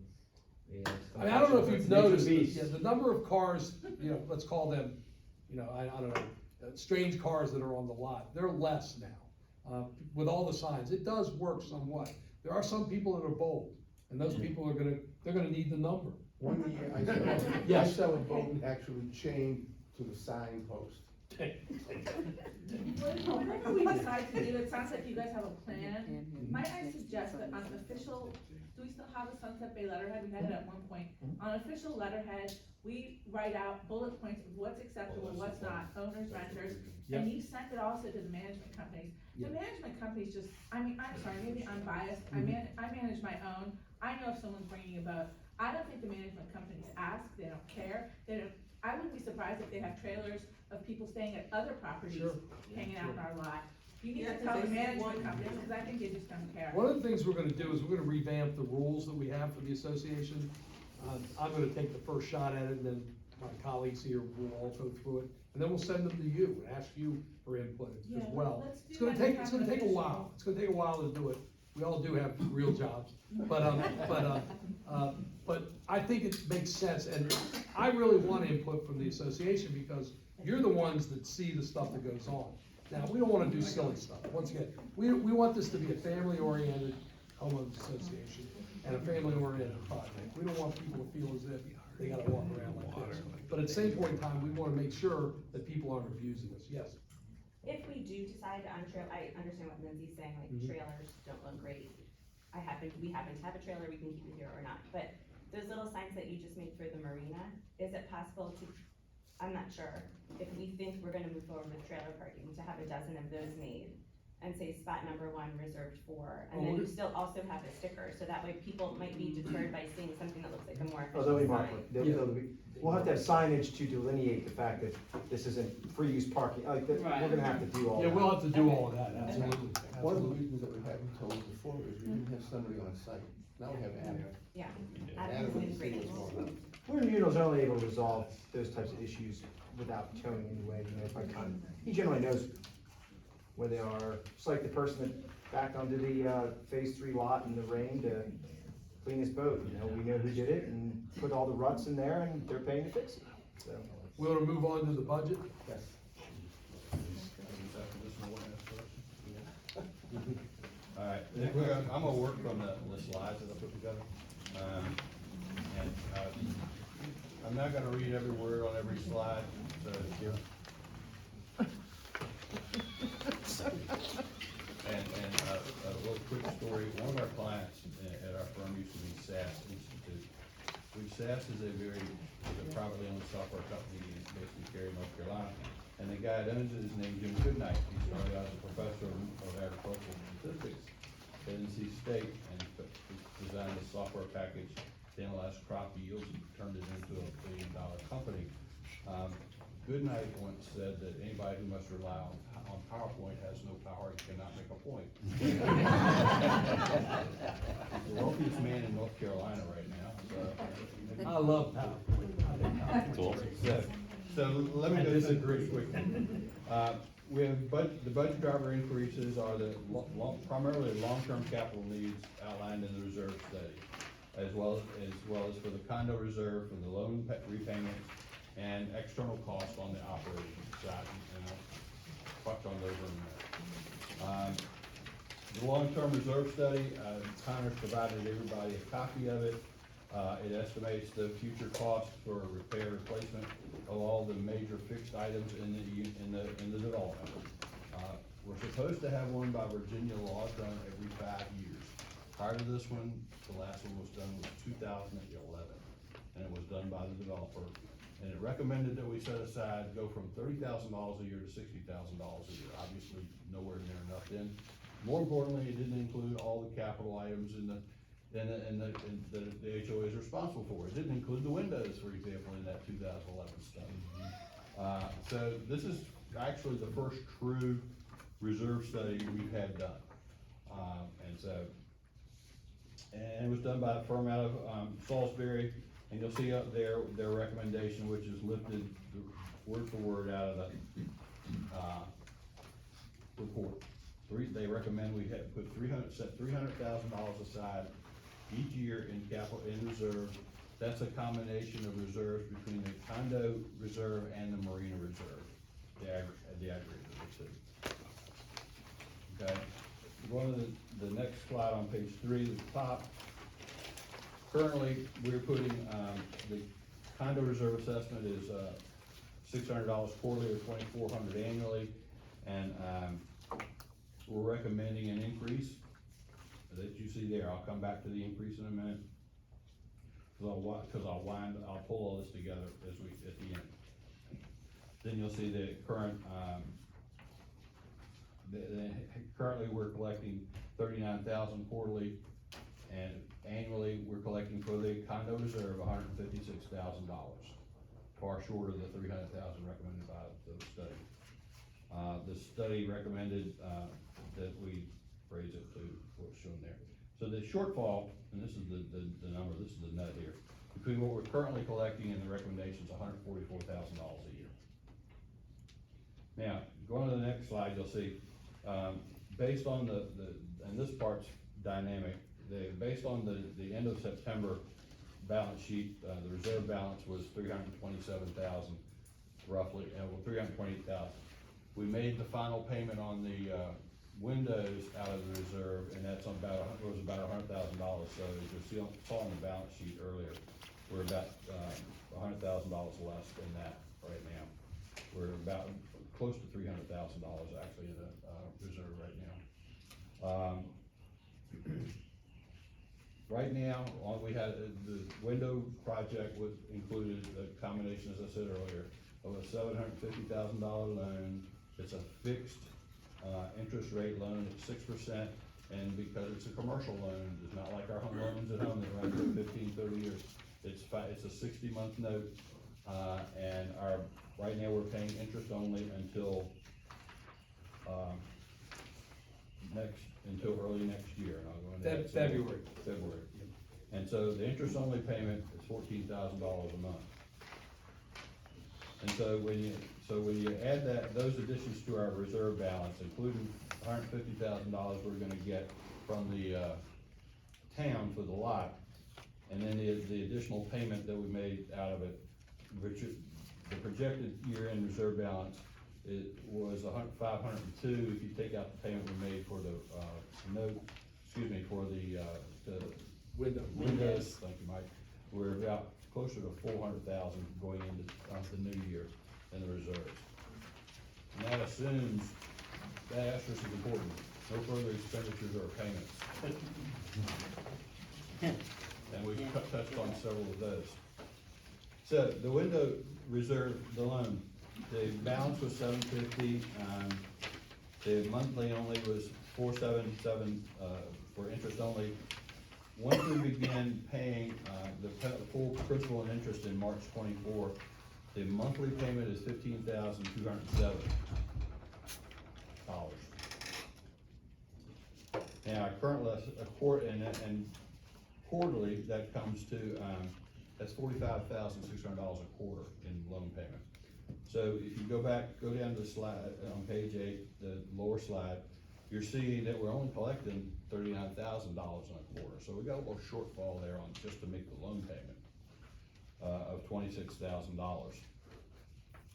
you know, it's I mean, I don't know if unfortunate, you've but it's noticed, nature's beast. yeah, the number of cars, you know, let's call them, you know, I don't know, strange cars that are on the lot, they're less now. With all the signs, it does work somewhat. There are some people that are bold, and those people they're gonna need the number. One year, I Yes. saw a boat actually chained to the sign post. Whatever we decide to do, it sounds like you guys have a plan. Might I suggest that on official, do we still have a Sunset Bay letterhead? We had it at one point. On official letterhead, we write out bullet points of what's acceptable, what's not, owners, renters. And you sent it also to the management companies. The management companies just, I mean, I'm sorry, maybe I'm biased. I manage my own. I know if someone's bringing a boat. I don't think the management companies ask, they don't care. They don't, I wouldn't be surprised if they have trailers of people staying at other properties, hanging out in our lot. You need to tell the management companies, because I think they just don't care. One of the things we're gonna do is we're gonna revamp the rules that we have for the association. I'm gonna take the first shot at it, and then my colleagues here will all go through it, and then we'll send them to you and ask you for input as well. Let's do It's gonna that take, and it's have gonna an take a official- while, it's gonna take a while to do it. We all do have real jobs, but I think it makes sense, and I really want input from the association, because you're the ones that see the stuff that goes on. Now, we don't wanna do silly stuff, once again, we want this to be a family-oriented homeowners association and a family-oriented project. We don't want people to feel as if they gotta walk around like this. But at the same point in time, we wanna make sure that people aren't abusing us, yes. If we do decide to untrail, I understand what Lindsay's saying, like trailers don't look great. We happen to have a trailer, we can keep it here or not, but those little signs that you just made for the marina, is it possible to, I'm not sure, if we think we're gonna move forward with trailer parking, to have a dozen of those made? And say spot number 1 reserved for, and then you still also have a sticker, so that way people might be deterred by seeing something that looks like a more Oh, they'll be official marked. sign. We'll have to have signage to delineate the fact that this isn't free use parking, like, we're gonna have to do all that. Yeah, we'll have to do all of that, absolutely. One of the reasons that we haven't told before is we didn't have somebody on site. Now we have Adam. Yeah. Adam Adam's been can see great. what's going on. We're usually only able to resolve those types of issues without towing anyway, you know, by time. He generally knows where they are, just like the person that backed onto the, phase 3 lot in the rain to clean his boat, you know, we know who did it and put all the ruts in there and they're paying to fix it, so. We wanna move on to the budget? Yes. Alright, I'm gonna work from the slides that I put together. And I'm not gonna read every word on every slide, so, And a little quick story, one of our clients at our firm used to be SAS Institute, which SAS is a privately owned software company based in Cary, North Carolina. And the guy that owns it is named Jim Goodnight. He started out as a professor of agricultural statistics at NC State and designed a software package to analyze crop yields and turned it into a $1 billion company. Goodnight once said that anybody who must rely on PowerPoint has no power and cannot make a point. He's the wealthiest man in North Carolina right now, I love PowerPoint. so let me go through pretty quickly. We have the budget driver increases are the primarily long-term capital needs outlined in the reserve study, as well as for the condo reserve, for the loan repayments, and external costs on the operating side, and I'll touch on those in a minute. The long-term reserve study, Connor's provided everybody a copy of it. It estimates the future cost for repair replacement of all the major fixed items in the development. We're supposed to have one by Virginia law done every 5 years. Prior to this one, the last one was done was 2011, and it was done by the developer. And it recommended that we set aside, go from $30,000 a year to $60,000 a year. Obviously, nowhere near enough then. More importantly, it didn't include all the capital items that the HOA is responsible for. It didn't include the windows, for example, in that 2011 study. So this is actually the first true reserve study we've had done. And it was done by a firm out of Salisbury, and you'll see up there their recommendation, which is lifted word for word out of the report. They recommend we set $300,000 aside each year in reserve. That's a combination of reserves between the condo reserve and the marina reserve, the aggregate of the two. Okay, going to the next slide on page 3 at the top. Currently, we're putting, the condo reserve assessment is $600 quarterly or $2,400 annually. And, we're recommending an increase that you see there. I'll come back to the increase in a minute. I'll pull all this together at the end. Then you'll see the current, currently we're collecting 39,000 quarterly, and annually we're collecting for the condo reserve $156,000, far short of the 300,000 recommended by the study. The study recommended, that we raise it to what's shown there. So the shortfall, and this is the number, this is the nut here, between what we're currently collecting and the recommendations, $144,000 a year. Now, going to the next slide, you'll see, based on and this part's dynamic, based on the end of September balance sheet, the reserve balance was $327,000 roughly, well, $328,000. We made the final payment on the windows out of the reserve, and that's was about $100,000. So as you saw on the balance sheet earlier, we're about $100,000 less than that right now. We're about close to $300,000 actually in the reserve right now. Right now, we had the window project was included a combination, as I said earlier, of a $750,000 loan. It's a fixed interest rate loan at 6%, and because it's a commercial loan, it's not like our home loans at home that run for 15, 30 years. It's a 60-month note, and right now we're paying interest only until early next year, and I'll go into that. February. February. And so the interest only payment is $14,000 a month. And so when you add those additions to our reserve balance, including $150,000 we're gonna get from the town for the lot, and then the additional payment that we made out of it, which the projected year-end reserve balance, it was $502. If you take out the payment we made for the windows, thank you, Mike, we're about closer to $400,000 going into the new year in the reserves. And that assumes, that asterisk is important, no further expenditures or payments. And we've touched on several of those. So the window reserve, the loan, the balance was $750, the monthly only was $477 for interest only. Once we began paying the full principal and interest in March 24, the monthly payment is $15,207. Now, our current and quarterly, that comes to that's $45,600 a quarter in loan payment. So if you go down to the slide on page 8, the lower slide, you're seeing that we're only collecting $39,000 in a quarter. So we got a little shortfall there on just to make the loan payment of $26,000.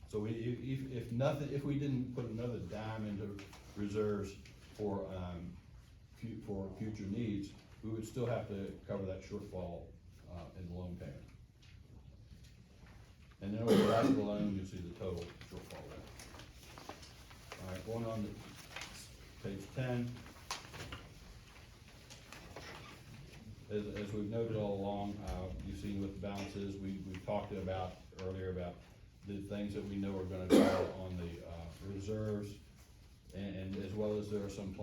So if we didn't put another dime into reserves for future needs, we would still have to cover that shortfall in the loan payment. And then over the back of the loan, you'll see the total shortfall there. All right, going on to page 10. As we've noted all along, you've seen with the balances, we talked earlier about the things that we know are gonna go on the reserves, and as well as there are some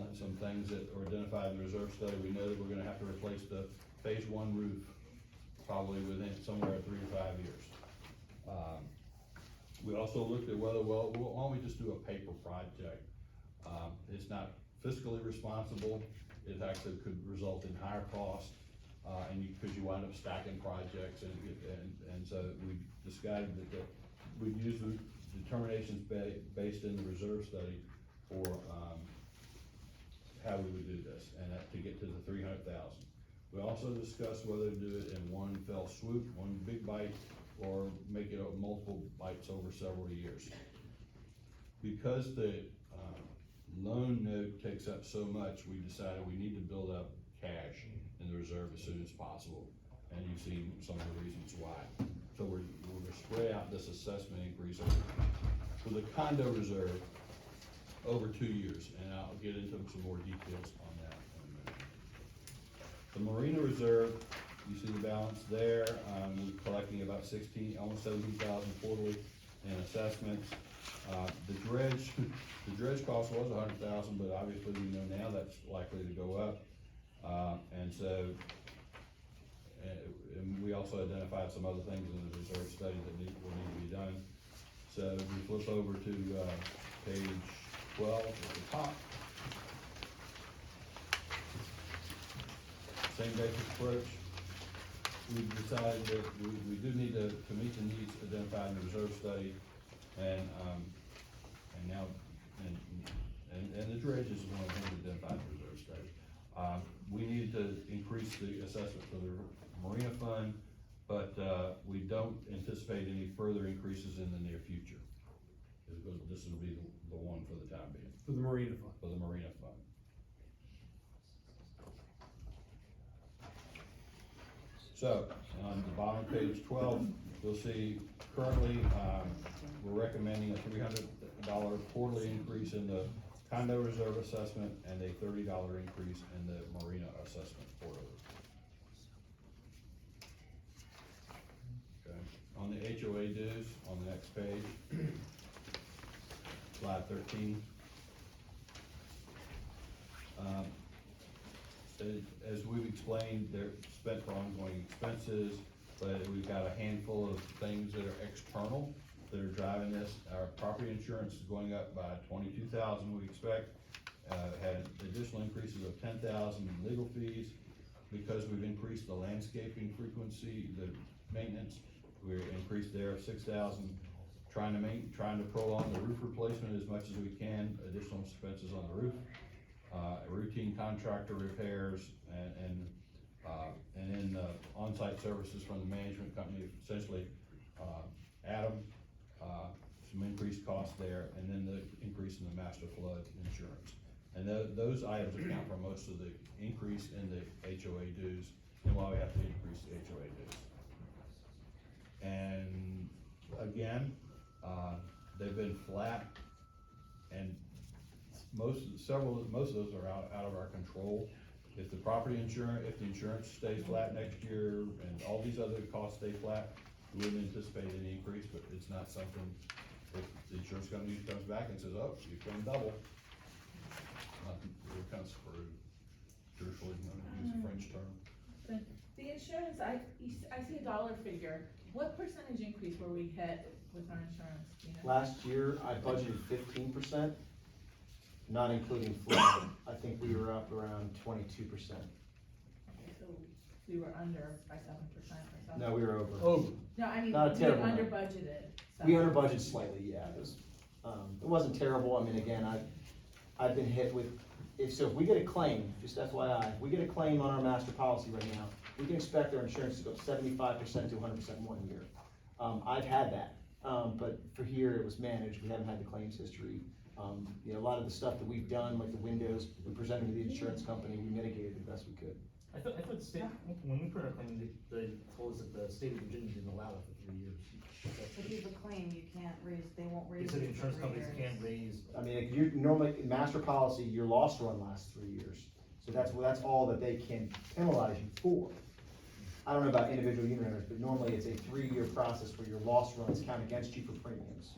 things that are identified in the reserve study. We know that we're gonna have to replace the phase 1 roof probably within somewhere 3 to 5 years. We also looked at whether, why don't we just do a paper project? It's not fiscally responsible. It actually could result in higher cost, because you wind up stacking projects, and so we decided that we'd use the determinations based in the reserve study for how we would do this, and to get to the $300,000. We also discussed whether to do it in one fell swoop, one big bite, or make it multiple bites over several years. Because the loan note takes up so much, we decided we need to build up cash in the reserve as soon as possible, and you've seen some of the reasons why. so we're gonna spread out this assessment increase for the condo reserve over 2 years, and I'll get into some more details on that in a minute. The marina reserve, you see the balance there, we're collecting about almost 17,000 quarterly in assessments. The dredge cost was 100,000, but obviously we know now that's likely to go up. And so, and we also identified some other things in the reserve study that will need to be done. So we flip over to, page 12 at the top. Same basic approach. We've decided that we do need to meet the needs identified in the reserve study, and now, and the dredge is one of the things identified in the reserve study. We needed to increase the assessment for the marina fund, but, we don't anticipate any further increases in the near future. This will be the one for the time being. For the marina fund. For the marina fund. So, on the bottom of page 12, you'll see currently, we're recommending a $300 quarterly increase in the condo reserve assessment and a $30 increase in the marina assessment quarterly. Okay, on the HOA dues, on the next page, slide 13. As we've explained, they're spent for ongoing expenses, but we've got a handful of things that are external that are driving this. Our property insurance is going up by $22,000, we expect. Had additional increases of $10,000 in legal fees because we've increased the landscaping frequency, the maintenance. We're increased there of $6,000. Trying to prolong the roof replacement as much as we can, additional expenses on the roof. Routine contractor repairs and then on-site services from the management company, essentially, Adam, some increased costs there, and then the increase in the master flood insurance. And those items account for most of the increase in the HOA dues and why we have to increase the HOA dues. And again, they've been flat, and most of those are out of our control. If the insurance stays flat next year and all these other costs stay flat, we wouldn't anticipate any increase, but it's not something, if the insurance company comes back and says, oh, you can double, we're kind of screwed, truthfully, I'm gonna use a French term. But the insurance, I see a dollar figure. What percentage increase were we hit with our insurance, you know? Last year, I budgeted 15%, not including flood. I think we were up around 22%. Okay, so we were under by 7% or something? No, we were over. Over. No, I mean, Not a we terrible under number. budgeted. We under budgeted slightly, yeah. It wasn't terrible. I mean, again, I've been hit with, if we get a claim, just FYI, if we get a claim on our master policy right now, we can expect our insurance to go 75% to 100% in 1 year. I've had that, but for here, it was managed. We haven't had the claims history. You know, a lot of the stuff that we've done, like the windows, we presented to the insurance company, we mitigated the best we could. I thought the state, when we put our claim, they told us that the state of Virginia didn't allow it for 3 years. If you have a claim, you can't raise, they won't They raise said the it for insurance 3 companies years. can't raise. I mean, if you're normally, master policy, your loss run lasts 3 years. So that's all that they can penalize you for. I don't know about individual unit owners, but normally it's a 3-year process where your loss runs count against you for premiums.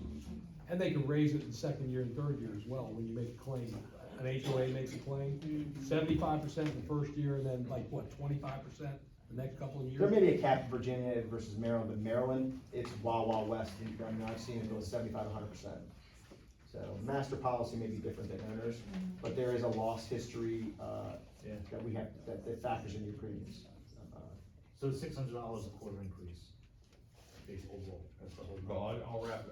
And they can raise it in second year and third year as well, when you make a claim. An HOA makes a claim, 75% in the first year, and then like, what, 25% the next couple of years? There may be a cap in Virginia versus Maryland, but Maryland, it's wild west. I mean, I've seen it go 75 to 100%. So master policy may be different than owners, but there is a loss history, that we have, that factors in your premiums. So $600 a quarter increase, based overall, that's the whole. Well,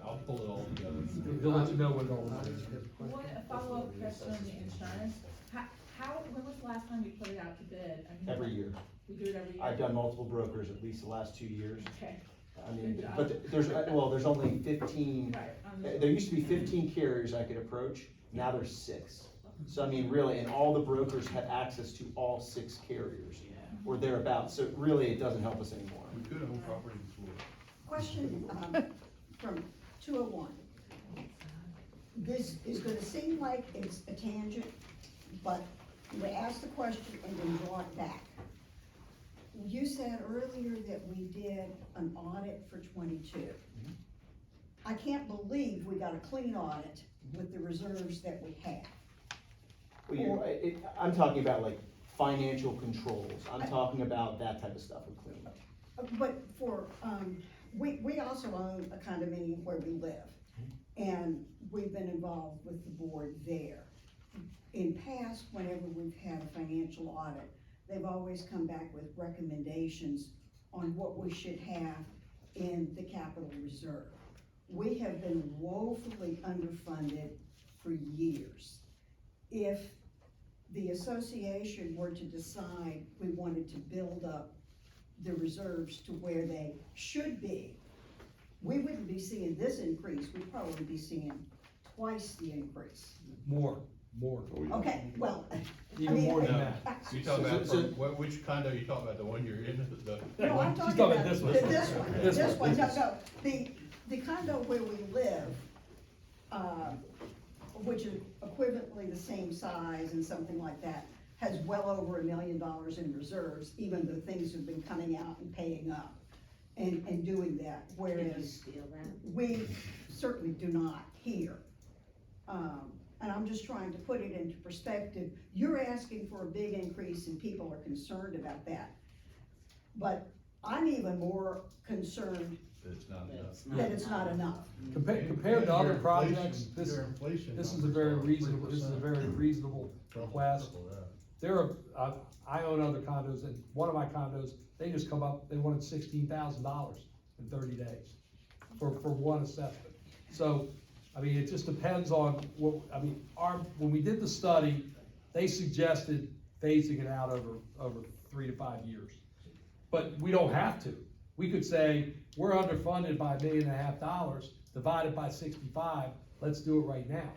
I'll pull it all together. They'll let you know what it all is. One follow-up question on the insurance. When was the last time we put it out to bid? I mean, Every year. We do it every year? I've done multiple brokers at least the last 2 years. Okay. I mean, Good job. but there's only 15, Right. there used to be 15 carriers I could approach, now there's 6. So I mean, really, and all the brokers have access to all 6 carriers, or thereabouts, so really, it doesn't help us anymore. We could own property in Florida. Question, from 201. This is gonna seem like it's a tangent, but you ask the question and then draw it back. You said earlier that we did an audit for 22. I can't believe we got a clean audit with the reserves that we have. Well, I'm talking about like financial controls, I'm talking about that type of stuff with cleanup. But for, we also own a condominium where we live, and we've been involved with the board there. In past, whenever we've had a financial audit, they've always come back with recommendations on what we should have in the capital reserve. We have been woefully underfunded for years. If the association were to decide we wanted to build up the reserves to where they should be, we wouldn't be seeing this increase, we'd probably be seeing twice the increase. More. Okay, well, I Even mean, more than No, that. You talking about, which condo you talking about, the one you're in, the? no, I'm She's talking talking about this one. this one, This no, the condo where we live, which is equivalently the same size and something like that, has well over $1 million in reserves, even though things have been coming out and paying up and doing that, whereas we certainly do not here. And I'm just trying to put it into perspective. You're asking for a big increase and people are concerned about that. But I'm even more concerned It's not enough. that it's not enough. Compared to other projects, this Your inflation is a numbers very are reasonable, this is a 3%. very reasonable request. There are, I own other condos, and one of my condos, they just come up, they wanted $16,000 in 30 days for one assessment. So, I mean, it just depends on what, I mean, when we did the study, they suggested phasing it out over 3 to 5 years. But we don't have to. We could say, we're underfunded by $1.5 million, divided by 65, let's do it right now.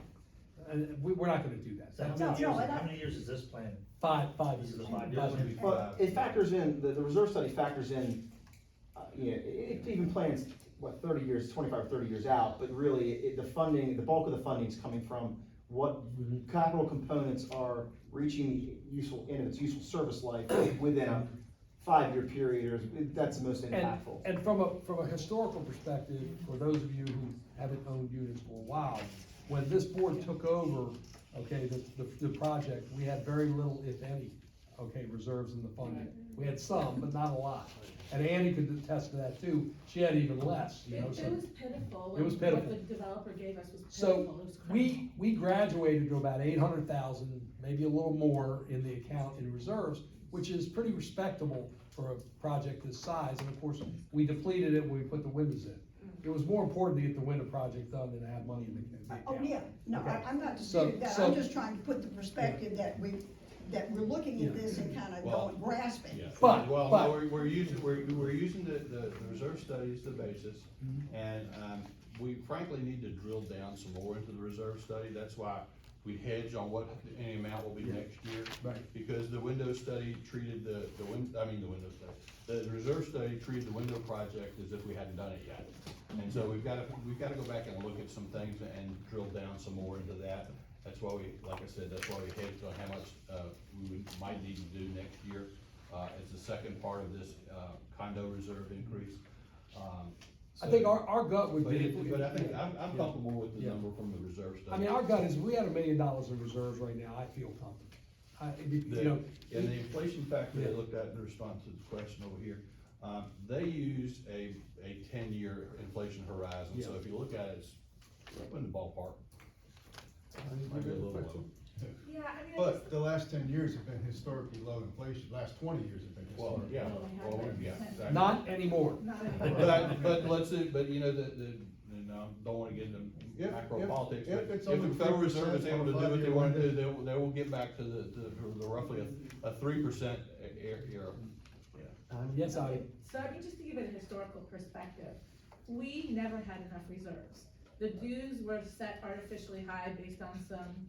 And we're not gonna do that. So how many years is this plan? Five This years. is a 5 Five years. years. But it factors in, the reserve study factors in, it even plans, 30 years, 25, 30 years out, but really, the funding, the bulk of the funding is coming from what capital components are reaching end of its useful service life within a 5-year period, or that's the most impactful. And from a historical perspective, for those of you who haven't owned units for a while, when this board took over, okay, the project, we had very little, if any, okay, reserves in the funding. We had some, but not a lot. And Annie could attest to that too. She had even less, you know, It so. was pitiful. It was pitiful. What the developer gave us was So, pitiful. It was criminal. we graduated to about 800,000, maybe a little more in the account in reserves, which is pretty respectable for a project this size, and of course, we depleted it when we put the windows in. It was more important to get the window project done than to have money in the account. Oh, yeah, no, Okay. I'm not disputing that, So- I'm just trying to put the perspective that we're looking at this and kind of Well, going grasping. Yeah. But- Well, but- no, we're using the reserve study as the basis, and, we frankly need to drill down some more into the reserve study, that's why we hedge on what any amount will be next year. Right. Because the window study treated the reserve study treated the window project as if we hadn't done it yet. And so we've gotta go back and look at some things and drill down some more into that. That's why like I said, that's why we hedged on how much, might need to do next year, as the second part of this, condo reserve increase. I think our gut would But be. but I think, I'm Yeah. comfortable with the Yeah. number from the reserve study. I mean, our gut is, if we had $1 million in reserves right now, I feel comfortable. You know. And the inflation factor they Yeah. looked at in response to the question over here, they used a 10-year inflation horizon, so Yeah. if you look at it, it's in the ballpark. Might be a little low. Yeah, I mean, But the last 10 years have been historically low inflation, last 20 years have been Well, historically. yeah, Oh, well, yeah. exactly. Not anymore. not anymore. But let's do, but you know, and I don't wanna get into If- macro if- politics, if but it's if only the Federal Reserve is 3% able to do on a what they 5-year wanna do, window. they will get back to the roughly a 3% era. Yes, I, So I mean, just to give it a historical perspective, we never had enough reserves. The dues were set artificially high based on some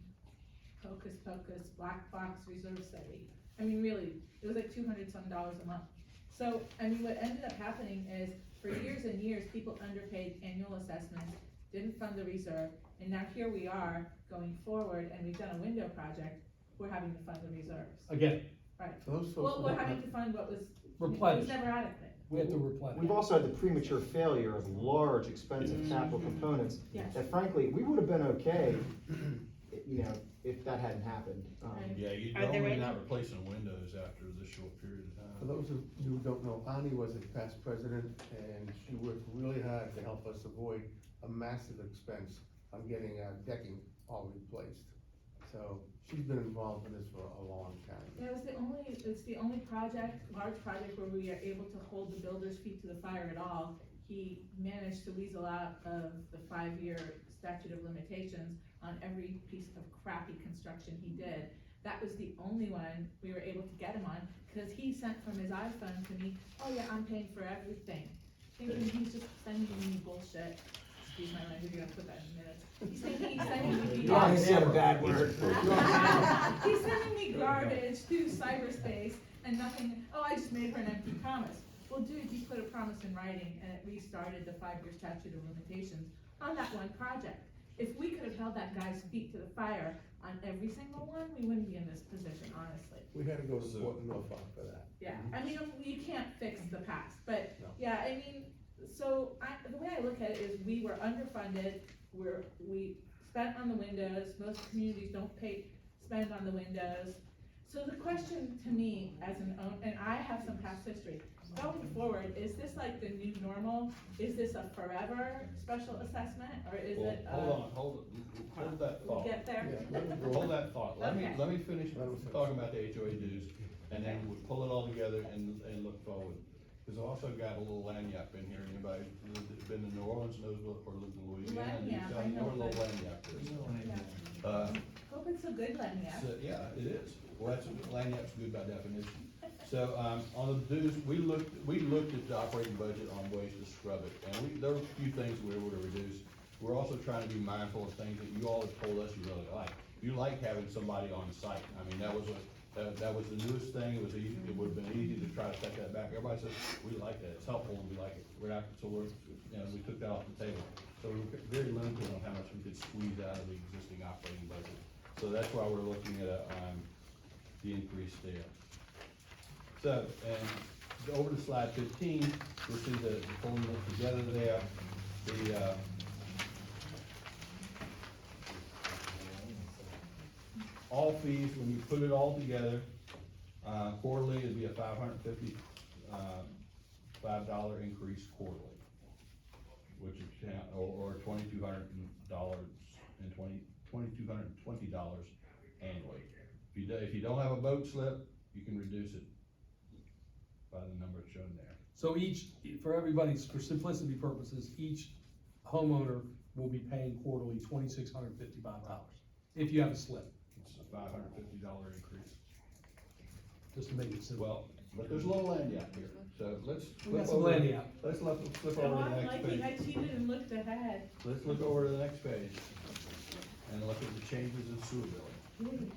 hocus pocus black box reserve study. I mean, really, it was like $200 some a month. So, I mean, what ended up happening is For years and years, people underpaid annual assessments, didn't fund the reserve, and now here we are going forward, and we've done a window project, we're having to fund the reserves. Again, Right. So those folks. Well, we're having to fund what was replenish, never adequate. we have to replenish. We've also had the premature failure of large, expensive capital components Yes. that frankly, we would have been okay, you know, if that hadn't happened. Right. Yeah, you're Are there normally any- not replacing windows after this short period of For time. those of you who don't know, Ani was a past president, and she worked really hard to help us avoid a massive expense on getting decking all replaced. So she's been involved in this for a long time. It was it's the only project, large project where we are able to hold the builder's feet to the fire at all. He managed to weasel out of the 5-year statute of limitations on every piece of crappy construction he did. That was the only one we were able to get him on, because he sent from his iPhone to me, oh yeah, I'm paying for everything. Thinking he's just sending me bullshit. Excuse my language, you're gonna put that in minutes. He's sending me You already said a bad word. He's sending me garbage through cyberspace and nothing, oh, I just made her an empty promise. Well, dude, you put a promise in writing and it restarted the 5-year statute of limitations on that one project. If we could have held that guy's feet to the fire on every single one, we wouldn't be in this position, honestly. We had to go to court in Norfolk for that. Yeah, I mean, you can't fix the past, but, No. yeah, I mean, so the way I look at it is we were underfunded, we spent on the windows, most communities don't spend on the windows. So the question to me as an owner, and I have some past history, going forward, is this like the new normal? Is this a forever special assessment, or is Well, it, hold that we'll thought. get there? Hold that thought. Let me Okay. finish talking about the HOA dues, and then we'll pull it all together and look forward. Cause I also got a little lanyap in here. Anybody that's been in New Orleans knows what, or lived in Louisiana, Lanyap, I you know know what a little that. lanyap is. Yeah. Hope it's a good lanyard. So, yeah, it is. Well, lanyap's good by definition. So, on the dues, we looked at the operating budget on ways to scrub it, and there were a few things we were able to reduce. We're also trying to be mindful of things that you all have told us you really like. You like having somebody on site. I mean, that was the newest thing. It would've been easy to try to set that back. Everybody says, we like that, it's helpful, and we like it. We took that off the table. So we're very limited on how much we could squeeze out of the existing operating budget. So that's why we're looking at, the increase there. So, and over to slide 15, you'll see the pulling it together there, all fees, when you put it all together, quarterly, it'd be a $555 increase quarterly, which is, or $2,200 and $2,220 annually. If you don't have a boat slip, you can reduce it by the number shown there. So for simplicity purposes, each homeowner will be paying quarterly $2,655, if you have a slip, It's a $550 increase. just to make it simple. Well, but there's a little lanyap here, so let's. We got flip some over- lanyap. Let's flip Oh, over to the I'm next liking, I page. cheated and looked ahead. Let's look over to the next page and look at the changes in sewer billing.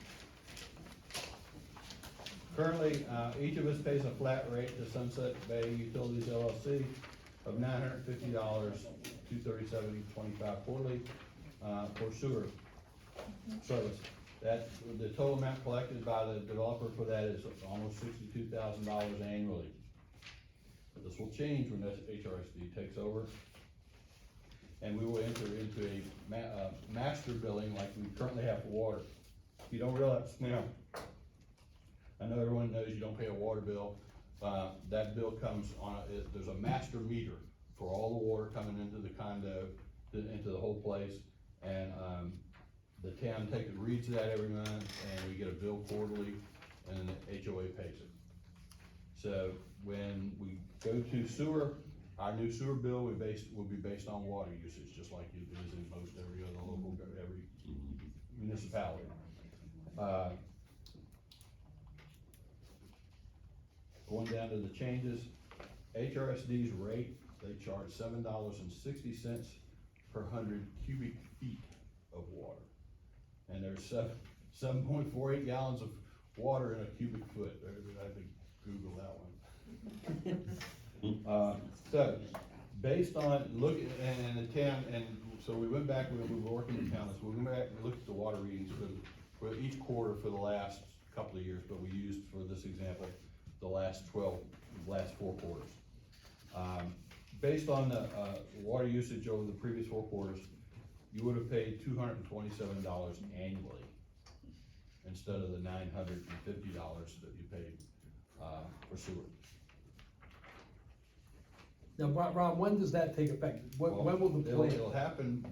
Currently, each of us pays a flat rate to Sunset Bay Utilities LLC of $950, $237.25 quarterly, for sewer service. The total amount collected by the developer for that is almost $62,000 annually. This will change when this HRSD takes over, and we will enter into a master billing like we currently have for water. If you don't realize now, I know everyone knows you don't pay a water bill. That bill comes on, there's a master meter for all the water coming into the condo, into the whole place. And, the town reads that every month, and we get a bill quarterly, and the HOA pays it. So when we go to sewer, our new sewer bill will be based on water usage, just like it is in most every municipality. Going down to the changes, HRSD's rate, they charge $7.60 per 100 cubic feet of water. And there's 7.48 gallons of water in a cubic foot. I had to Google that one. So, based on, and the town, and so we went back, we were working in town, so we went back and looked at the water readings for each quarter for the last couple of years, but we used, for this example, the last 4 quarters. Based on the, water usage over the previous 4 quarters, you would have paid $227 annually instead of the $950 that you paid, for sewer. Now, Ron, when does that take effect? When will the plan? It'll happen,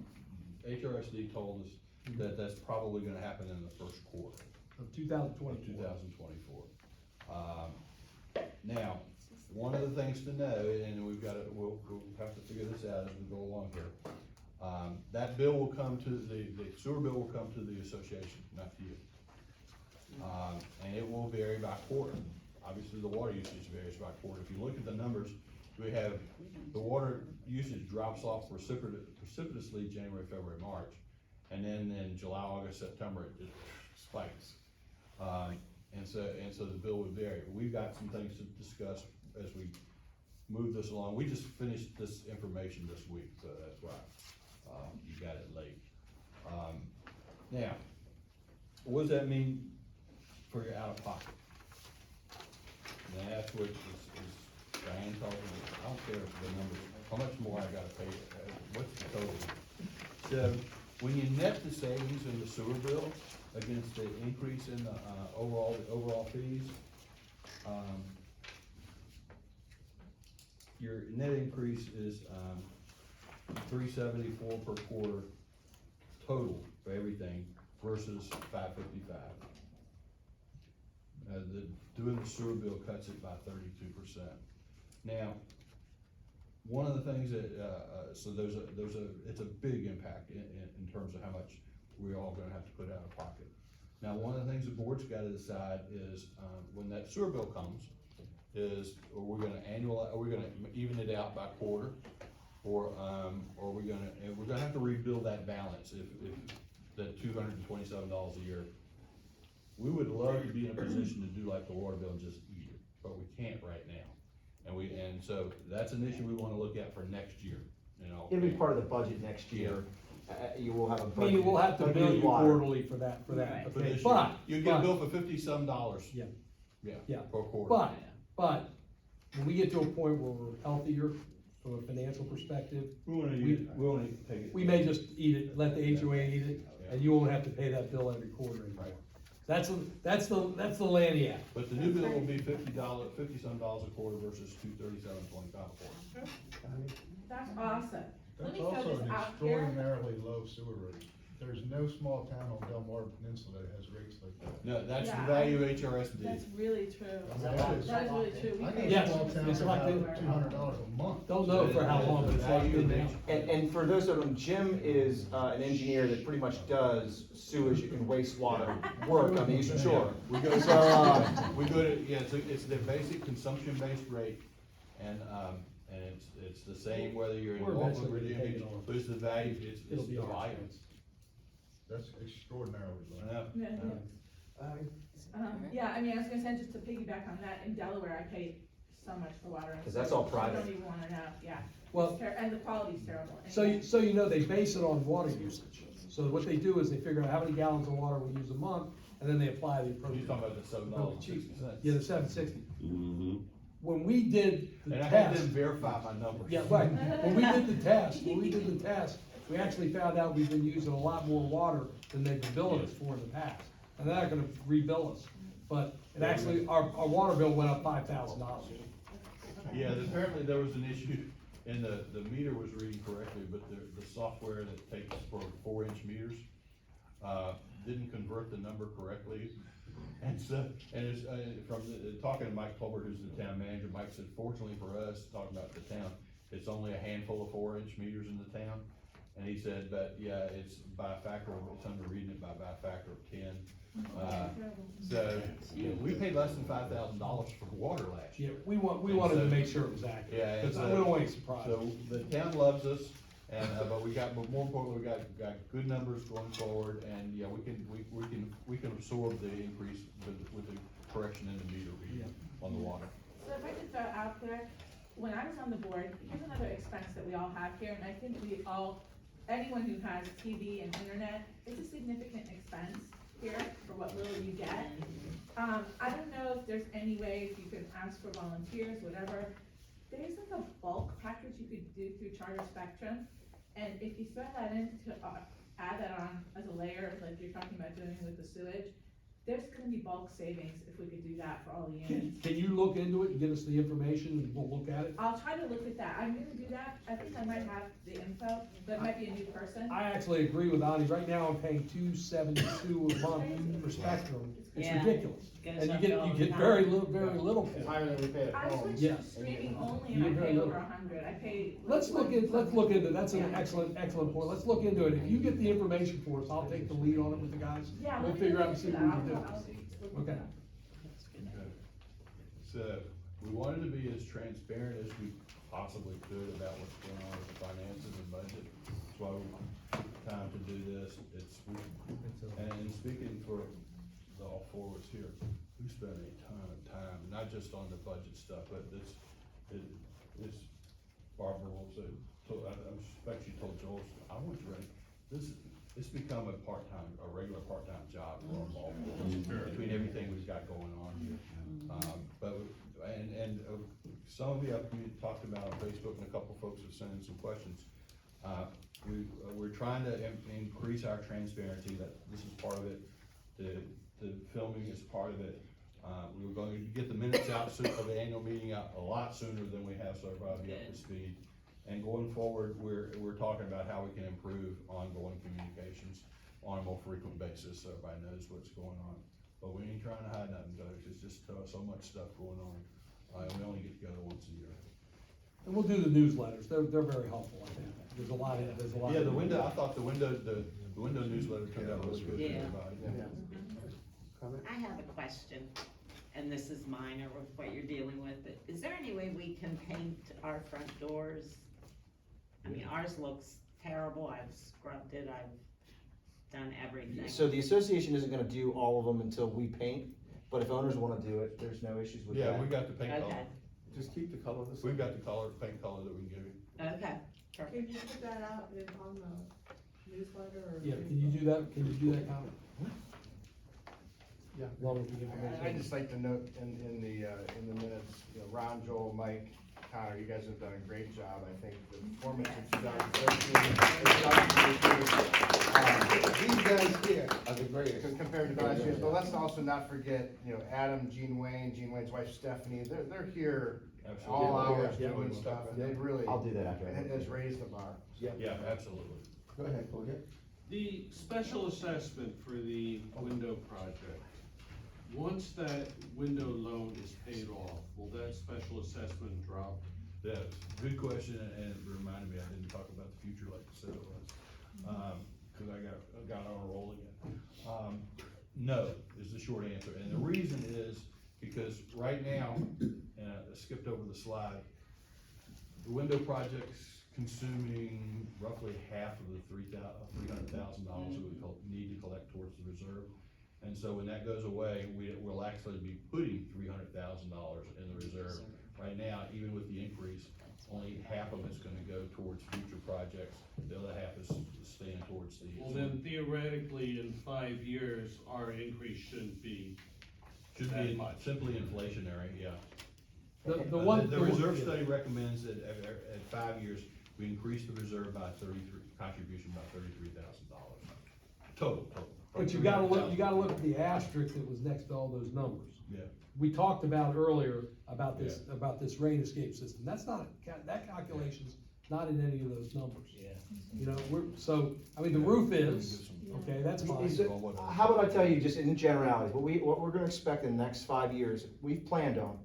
HRSD told us that that's probably gonna happen in the first quarter Of 2024. of 2024. Now, one of the things to know, and we'll have to figure this out as we go along here. That bill will come to, the sewer bill will come to the association, not to you. And it will vary by quarter. Obviously, the water usage varies by quarter. If you look at the numbers, we have, the water usage drops off precipitously January, February, March. And then in July, August, September, it spikes. And so the bill would vary. We've got some things to discuss as we move this along. We just finished this information this week, so that's why, you got it late. Now, what does that mean for your out-of-pocket? Now, that's what is Diane talking about. I don't care if the numbers, how much more I gotta pay, what's the total? So, when you net the savings in the sewer bill against the increase in the, overall fees, your net increase is, $374 per quarter total for everything versus $555. Doing the sewer bill cuts it by 32%. Now, one of the things that, so it's a big impact in terms of how much we're all gonna have to put out of pocket. Now, one of the things the board's gotta decide is, when that sewer bill comes, is, are we gonna even it out by quarter? Or we're gonna have to rebuild that balance if that $227 a year. We would love to be in a position to do like the water bill and just eat it, but we can't right now. And so that's an issue we wanna look at for next year, you know. It'll be part of the budget next year. You will have a I budget. mean, we'll have to bill you quarterly for that, Right. For okay, this year. but. You get a bill for $50-some. Yeah. Yeah, Yeah. per quarter. But, when we get to a point where we're healthier from a financial perspective, We wanna take it. we may just eat it, let the HOA eat it, and you won't have to pay that bill every quarter anymore. Right. That's the Lanny Act. But the new bill will be $50-some a quarter versus $237.25 a quarter. That's awesome. Let That's me throw also this an out here. extraordinarily low sewer rate. There's no small town on Delmar Peninsula that has rates like that. No, that's the Yeah, value of HRSD. That's really true. That is- That is really true. We I pay know Yes, small towns it's that locked in. have $200 a month. Don't know for how long, but it's locked in now. And for those of them, Jim is, an engineer that pretty much does sewage and wastewater work on the Eastern Shore. We go to, yeah, it's the basic consumption-based rate, and it's the same whether you're in We're Norfolk, eventually Virginia gonna Beach, take it on. but it's the value, it's It'll be the our volume. expense. That's extraordinarily I low. know. Yeah. Yeah, I mean, I was gonna say, just to piggyback on that, in Delaware, I pay so much for water. and 'Cause that's all sewer. private. You don't even wanna know, yeah. Well- And the quality's terrible. So you know, they base it on water usage. So what they do is they figure out how many gallons of water we use a month, and then they apply the You're appropriate. talking about the $7.60. Yeah, the $7.60. When we did the And I had them test, verify my numbers. yeah, right, when we did the test, we actually found out we've been using a lot more water than they've been billing us for in the past. And they're not gonna rebill us, but it actually, our water bill went up $5,000. Yeah, apparently there was an issue, and the meter was reading correctly, but the software that takes for 4-inch meters, didn't convert the number correctly. And so, and it's, talking to Mike Colbert, who's the town manager, Mike said, fortunately for us, talking about the town, it's only a handful of 4-inch meters in the town. And he said, but yeah, it's by a factor of, it's under reading it by a factor of 10. So, yeah, we paid less than $5,000 for water last year. Yeah, we wanted to make sure it was accurate. Yeah, and Because so- we don't want any surprises. So the town loves us, and, but more importantly, we got good numbers going forward, and, yeah, we can absorb the increase with the correction in the meter reading on the water. So if I could throw out there, when I was on the board, here's another expense that we all have here, and I think anyone who has TV and internet, it's a significant expense here for what little you get. I don't know if there's any way, if you could ask for volunteers, whatever, there's like a bulk package you could do through Charter Spectrum, and if you throw that in to add that on as a layer, like you're talking about doing with the sewage, there's gonna be bulk savings if we could do that for all the units. Can you look into it and get us the information and we'll look at it? I'll try to look at that, I'm gonna do that, I think I might have the info, but it might be a new person. I actually agree with Ani, right now I'm paying $272 a month for Spectrum, it's Yeah. ridiculous. Goes And up you all the get time. very little. It's higher than we paid at I home. switched Yeah. to streaming only You and get I very pay little. over 100, I pay. Let's look into, that's an Yeah. excellent point, let's look into it, if you get the information for us, I'll take the lead on it with the guys. Yeah, We'll let me figure look out and see into what we that. can do. I'll look into Okay. that. So, we wanted to be as transparent as we possibly could about what's going on with the finances and budget. That's why we took the time to do this. And speaking for all four of us here, we spent a ton of time, not just on the budget stuff, but it's Barbara will say, I expect you told Joel, I want you ready. It's become a regular part-time job for our law force, between everything we've got going on here. Some of you, we talked about on Facebook, and a couple folks have sent in some questions. We're trying to increase our transparency, that this is part of it, the filming is part of it. We were going to get the minutes out of the annual meeting out a lot sooner than we have, so everybody be up to speed. And going forward, we're talking about how we can improve ongoing communications on a more frequent basis, so everybody knows what's going on. But we ain't trying to hide nothing, folks, it's just so much stuff going on, and we only get together once a year. And we'll do the newsletters, they're very helpful, I think, there's a lot. Yeah, I thought the window newsletter turned out really good for Yeah. everybody. I have a question, and this is minor with what you're dealing with, but is there any way we can paint our front doors? I mean, ours looks terrible, I've scrubbed it, I've done everything. So the association isn't gonna do all of them until we paint, but if owners wanna do it, there's no issues with that. Yeah, we got the paint color, Okay, Just keep the color of the sign. we've got the paint color that we can give you. okay, perfect. Can you put that out on the newsletter or? Yeah, can you do that, Connor? Yeah. Along with the I'd information. just like to note in the minutes, Ron, Joel, Mike, Connor, you guys have done a great job. I think the performance in 2013, These guys here are the greatest. compared to last year, but let's also not forget, Adam, Gene Wayne's wife Stephanie, they're here all Absolutely. hours Yeah. doing stuff, and they really, I'll do that after. it has raised the bar. Yeah, absolutely. Go ahead, Claudia. The special assessment for the window project, once that window loan is paid off, will that special assessment drop? Yeah, good question, and it reminded me, I didn't talk about the future like I said it was, cause I got on a roll again. No, is the short answer, and the reason is because right now, and I skipped over the slide, the window project's consuming roughly half of the $300,000 that we need to collect towards the reserve. And so when that goes away, we'll actually be putting $300,000 in the reserve. Right now, even with the increase, only half of it's gonna go towards future projects, the other half is staying towards the. Well, then theoretically, in 5 years, our increase shouldn't be Should that be much. simply inflationary, yeah. The reserve study recommends that at 5 years, we increase the reserve by contribution by $33,000. Total. But you gotta look at the asterisk that was next to all those numbers. Yeah. We talked about earlier about this rain escape system, that's not, that calculation's not in any of those numbers. Yeah. You know, the roof is, okay, that's fine. How about I tell you, just in generalities, what we're gonna expect in the next 5 years, we've planned on,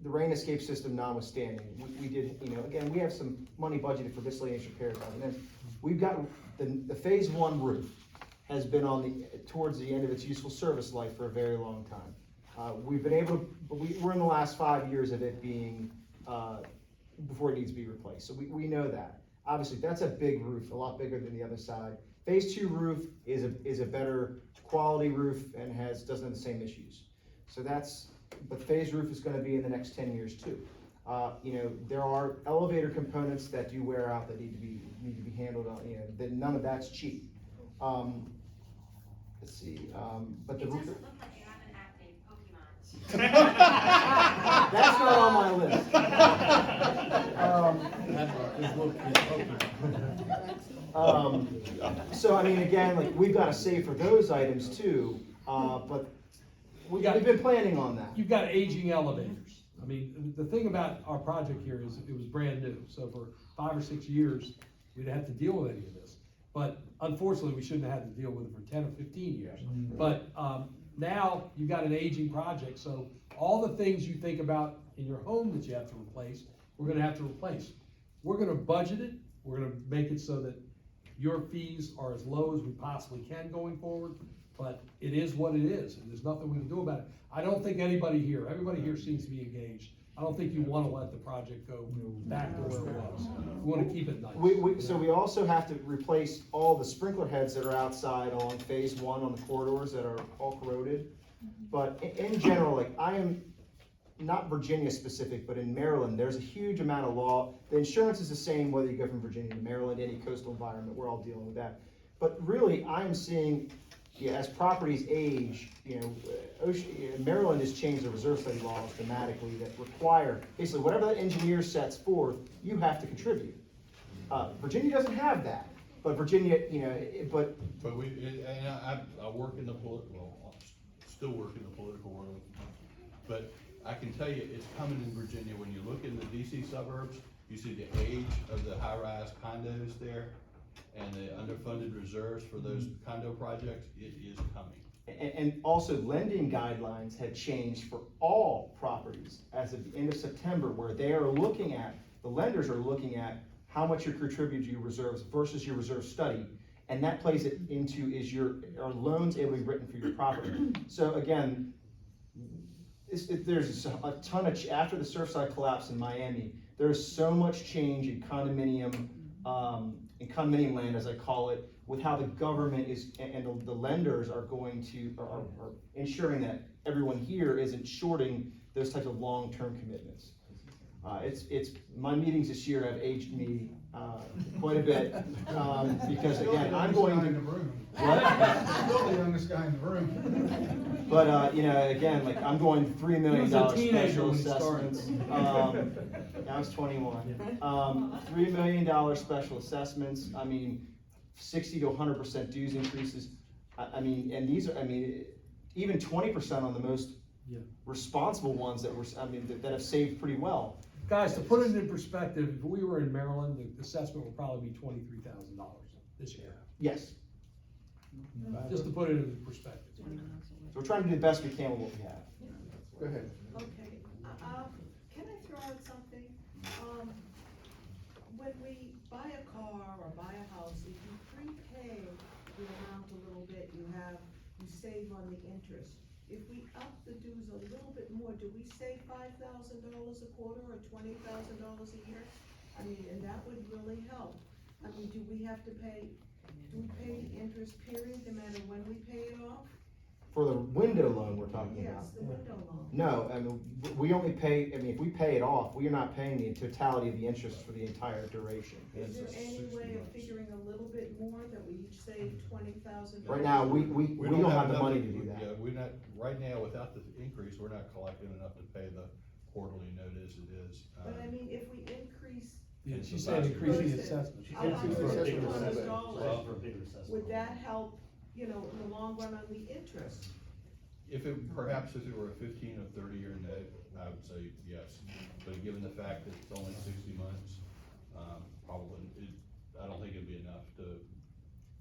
the rain escape system notwithstanding, we did, again, we have some money budgeted for miscellaneous repairs, and then we've got, the phase one roof has been towards the end of its useful service life for a very long time. We've been able to, we're in the last 5 years of it being, before it needs to be replaced, so we know that. Obviously, that's a big roof, a lot bigger than the other side. Phase two roof is a better quality roof and doesn't have the same issues. So but phase roof is gonna be in the next 10 years too. there are elevator components that do wear out that need to be handled on, that none of that's cheap. Let's see, but the roof. look like you have an active Pokemon. That's not on my list. So I mean, again, like, we've gotta save for those items too, but we've been planning on that. You've got aging elevators. I mean, the thing about our project here is it was brand new, so for 5 or 6 years, we didn't have to deal with any of this. But unfortunately, we shouldn't have had to deal with it for 10 or 15 years. But now you've got an aging project, so all the things you think about in your home that you have to replace, we're gonna have to replace. We're gonna budget it, we're gonna make it so that your fees are as low as we possibly can going forward, but it is what it is, and there's nothing we can do about it. I don't think everybody here seems to be engaged. I don't think you wanna let the project go back to where it was. We wanna keep it nice. So we also have to replace all the sprinkler heads that are outside on phase 1 on the corridors that are all corroded. But in general, like, I am not Virginia specific, but in Maryland, there's a huge amount of law. The insurance is the same whether you go from Virginia to Maryland, any coastal environment, we're all dealing with that. But really, I am seeing, as properties age, Maryland has changed the reserve study laws dramatically that require, basically, whatever that engineer sets forth, you have to contribute. Virginia doesn't have that, but Virginia, but I work in the still work in the political world, but I can tell you, it's coming in Virginia. When you look in the DC suburbs, you see the age of the high-rise condos there, and the underfunded reserves for those condo projects, it is coming. And also, lending guidelines had changed for all properties as of the end of September, where they are looking at, the lenders are looking at how much you contribute to your reserves versus your reserve study. And that plays it into, are loans able to be written for your property? So again, there's a ton of, after the Surfside collapse in Miami, there's so much change in condominium land, as I call it, with how the government is, and the lenders are going to, are ensuring that everyone here isn't shorting those types of long-term commitments. My meetings this year have aged me quite a bit, because again, I'm going to. Still the youngest guy in the room. But, again, like, I'm going $3 million special when he started. assessments. I was 21. $3 million special assessments, I mean, 60 to 100% dues increases. I mean, and these are, even 20% on the most responsible ones that have saved pretty well. Guys, to put it in perspective, if we were in Maryland, the assessment would probably be $23,000 this year. Yes. Just to put it in perspective. So we're trying to do the best we can with what we have. Go ahead. Okay, can I throw out something? When we buy a car or buy a house, if you prepay the amount a little bit, you save on the interest. If we up the dues a little bit more, do we save $5,000 a quarter or $20,000 a year? And that would really help. Do we pay the interest period no matter when we pay it off? For the window loan we're talking about. Yes, the window loan. No, we only pay, if we pay it off, we are not paying the totality of the interest for the entire duration. Is there any way of figuring a little bit more that we each save $20,000? Right now, we don't have the enough money to do that. Yeah, we're not, right now, without the increase, we're not collecting enough to pay the quarterly note as it is. But if we increase. Yeah, she said increasing the assessment. Would that help, in the long run on the interest? If it were a 15 or 30-year note, I would say yes. But given the fact that it's only 60 months, I don't think it'd be enough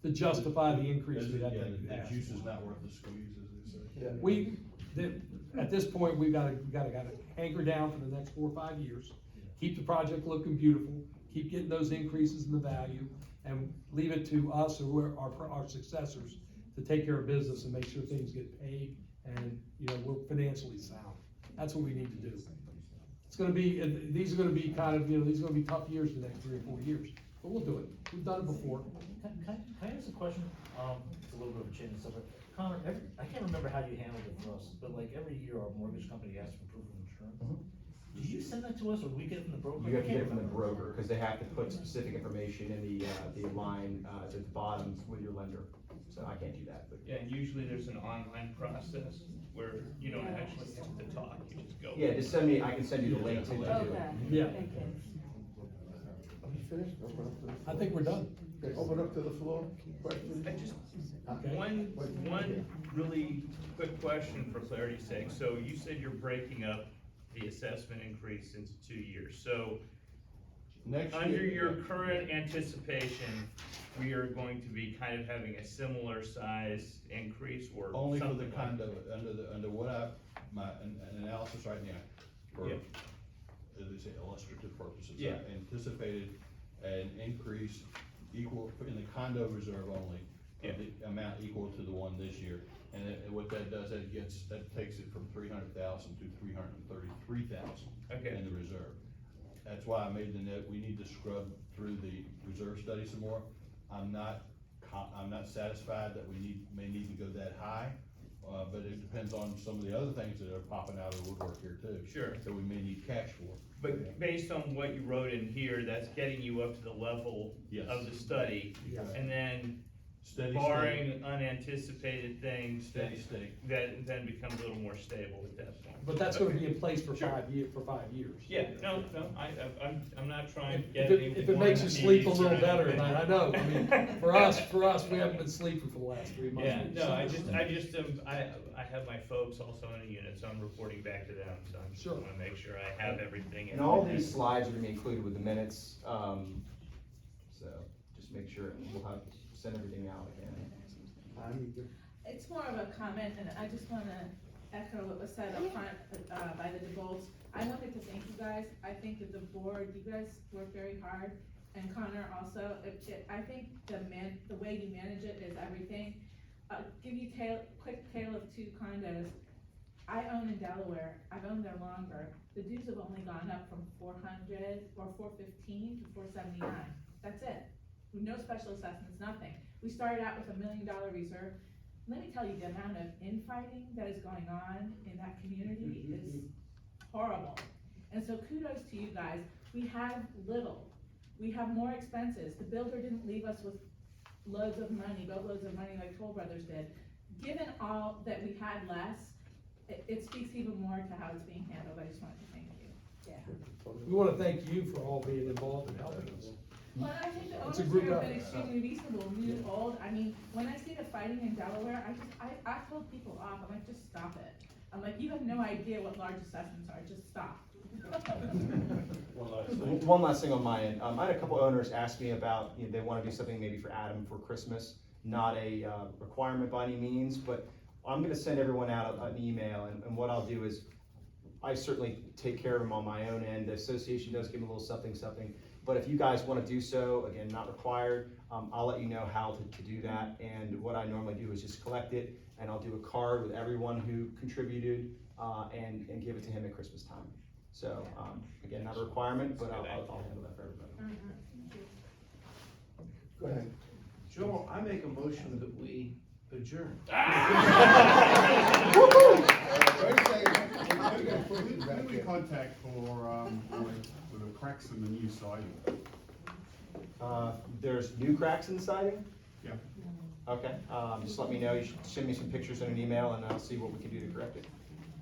to justify the increase we had to the ask. juice is not worth the squeeze, as they say. At this point, we've got to anchor down for the next 4 or 5 years, keep the project looking beautiful, keep getting those increases in the value, and leave it to us or our successors to take care of business and make sure things get paid and, we're financially sound. That's what we need to do. It's gonna be, these are gonna be these are gonna be tough years the next 3 or 4 years, but we'll do it. We've done it before. Can I ask a question? It's a little bit of a change of subject. Connor, I can't remember how you handled it for us, but like every year our mortgage company asks for proof of insurance. Do you send that to us, or we get it from the broker? You have to I get can't it from the remember. broker, because they have to put specific information in the line, at the bottom with your lender. So I can't do that, but. Yeah, and usually there's an online process where you don't actually have to talk, you just go. Yeah, just send me, I can send you the link to do it. Yeah. Thank you. Are we finished? Open up to the. I think we're done. Okay, open up to the floor, questions? I just, Okay. one really quick question for clarity's sake. So you said you're breaking up the assessment increase into 2 years. So Next year. under your current anticipation, we are going to be kind of having a similar size increase or Only for the something like condo, under what my analysis right now, for, Yeah. as they say, illustrative purposes. Yeah. I anticipated an increase equal, in the condo reserve only, Yeah. of the amount equal to the one this year. And what that does, that takes it from 300,000 to 333,000 Okay. in the reserve. That's why I made the note, we need to scrub through the reserve study some more. I'm not satisfied that we may need to go that high, but it depends on some of the other things that are popping out of the woodwork here too. Sure. That we may need cash for. But based on what you wrote in here, that's getting you up to the level Yes. of the study. Yes. And then Steady barring state. unanticipated things, Steady state. that then becomes a little more stable at that point. But that's gonna Okay. be in place for Sure. 5 years. Yeah, no, I'm not trying to If get it, any. if it makes you sleep a warranties little or better anything. tonight, I know, I mean, for us, we haven't been sleeping for the last 3 months. Yeah, no, I have my folks also in a unit, so I'm reporting back to them, so I just Sure. wanna make sure I have everything. And all these slides are gonna be included with the minutes, so just make sure, we'll send everything out again. It's more of a comment, and I just wanna echo what was said up front, by the DeBolts. I wanted to thank you guys. I think that the board, you guys work very hard, and Connor also. I think the way you manage it is everything. Give you quick tale of 2 condos. I own in Delaware. I've owned there longer. The dues have only gone up from 400 or 415 to 479. That's it. No special assessments, nothing. We started out with $1 million reserve. Let me tell you, the amount of infighting that is going on in that community is horrible. And so kudos to you guys. We have little. We have more expenses. The builder didn't leave us with loads of money, boatloads of money like Toll Brothers did. Given all that we had less, it speaks even more to how it's being handled. I just wanted to thank you. Yeah. We wanna thank you for all being involved in helping us. Well, I think the It's a owners group here have effort. been extremely reasonable, new, old. I mean, when I see the fighting in Delaware, I told people off, I'm like, just stop it. I'm like, you have no idea what large assessments are, just stop. One last thing on my end, I had a couple owners ask me about, they wanna do something maybe for Adam for Christmas, not a, requirement by any means, but I'm gonna send everyone out an email, and what I'll do is, I certainly take care of them on my own end, the association does give them a little something, but if you guys wanna do so, again, not required, I'll let you know how to do that, and what I normally do is just collect it, and I'll do a card with everyone who contributed, and give it to him at Christmas time. So, again, not a requirement, but I'll handle that for everybody. Go ahead. Joe, I make a motion that we adjourn. Wait a second. Who do we contact for the cracks in the new siding? There's new cracks in the siding? Yeah. Okay, just let me know, you should send me some pictures in an email and I'll see what we can do to correct it.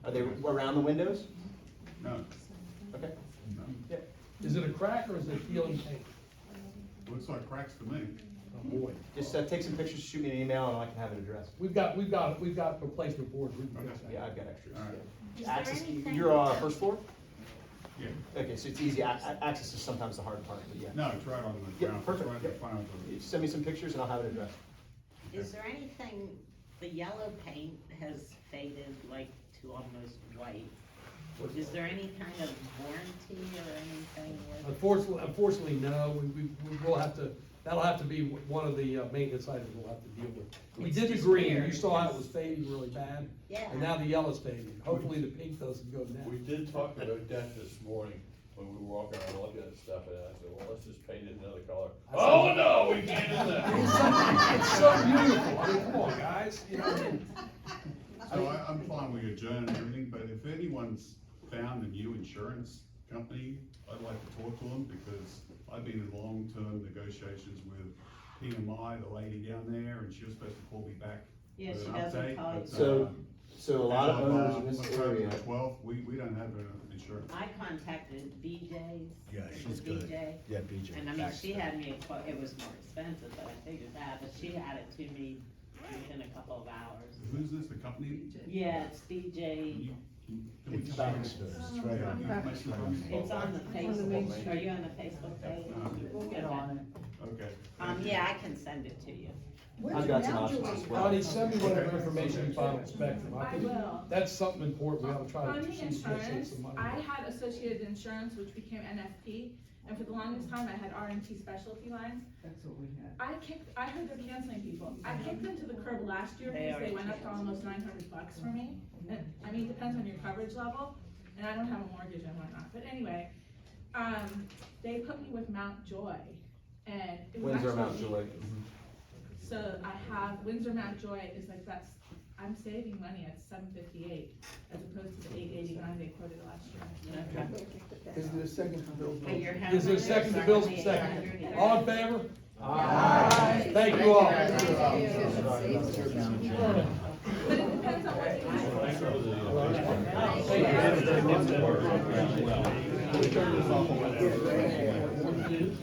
Are they around the windows? No. Okay. No. Yeah. Is it a crack or is it peeling paint? Looks like cracks to me. Oh, boy. Just take some pictures, shoot me an email and I can have it addressed. We've got replacement boards, we can fix that. Yeah, I've got extras. All right. Is there Access, anything- you're, first floor? Yeah. Okay, so it's easy, access is sometimes the hard part, but yeah. No, it's right on the Yeah, ground. perfect. It's right in Yeah. front of You Send me some pictures and I'll have it addressed. Is there anything, the yellow paint has faded like to almost white. Is there any kind of warranty or anything with? Unfortunately, no, we will have to, that'll have to be one of the maintenance items we'll have to deal with. We It's did the just green, weird, you saw how it because- was fading really bad. Yeah. And now the yellow's fading, hopefully the pink doesn't go next. We did talk about that this morning when we were walking around looking at stuff, and I said, well, let's just paint it another color. Oh, no, we can't do that. It's so beautiful, I mean, come on, guys, you know. So I'm fine with adjourning and everything, but if anyone's found a new insurance company, I'd like to talk to them, because I've been in long-term negotiations with PMI, the lady down there, and she was supposed to call me back Yeah, with she an doesn't update, call you. but, So a lot of as owners in this October area. the 12th, we don't have insurance. I contacted BJ's. Yeah, It she's was good. BJ. Yeah, BJ. And I mean, she had me, a quote. It was more expensive, but I figured that, but she had it to me within a couple of hours. Who's this, the company? Yeah, it's BJ, It's Baxter, it's right on. it's on the Facebook, are you on the Facebook page? We'll get on it. Okay. Yeah, I can send it to you. I've got some options as well. Bonnie, send me whatever information you find on Spectrum. I think will. That's something important, we ought to try to On do the some save insurance, some money. I had Associated Insurance, which became NFP, and for the longest time, I had R&T specialty lines. That's what we had. I heard they're canceling people. I kicked them to the curb last year They because they are went up to almost $900 for me. And, I mean, it depends on your coverage level, and I don't have a mortgage and whatnot, but anyway, they put me with Mount Joy, and it was Windsor actually. Mount Joy. So I have Windsor Mount Joy is like I'm saving money at $758 as opposed to the $889 they quoted last year. Is there a second to Bill's But your motion? Is there a second to Bill's homeowner second? is All in favor? Aye. Thank you all. But it depends on what you. Thank you.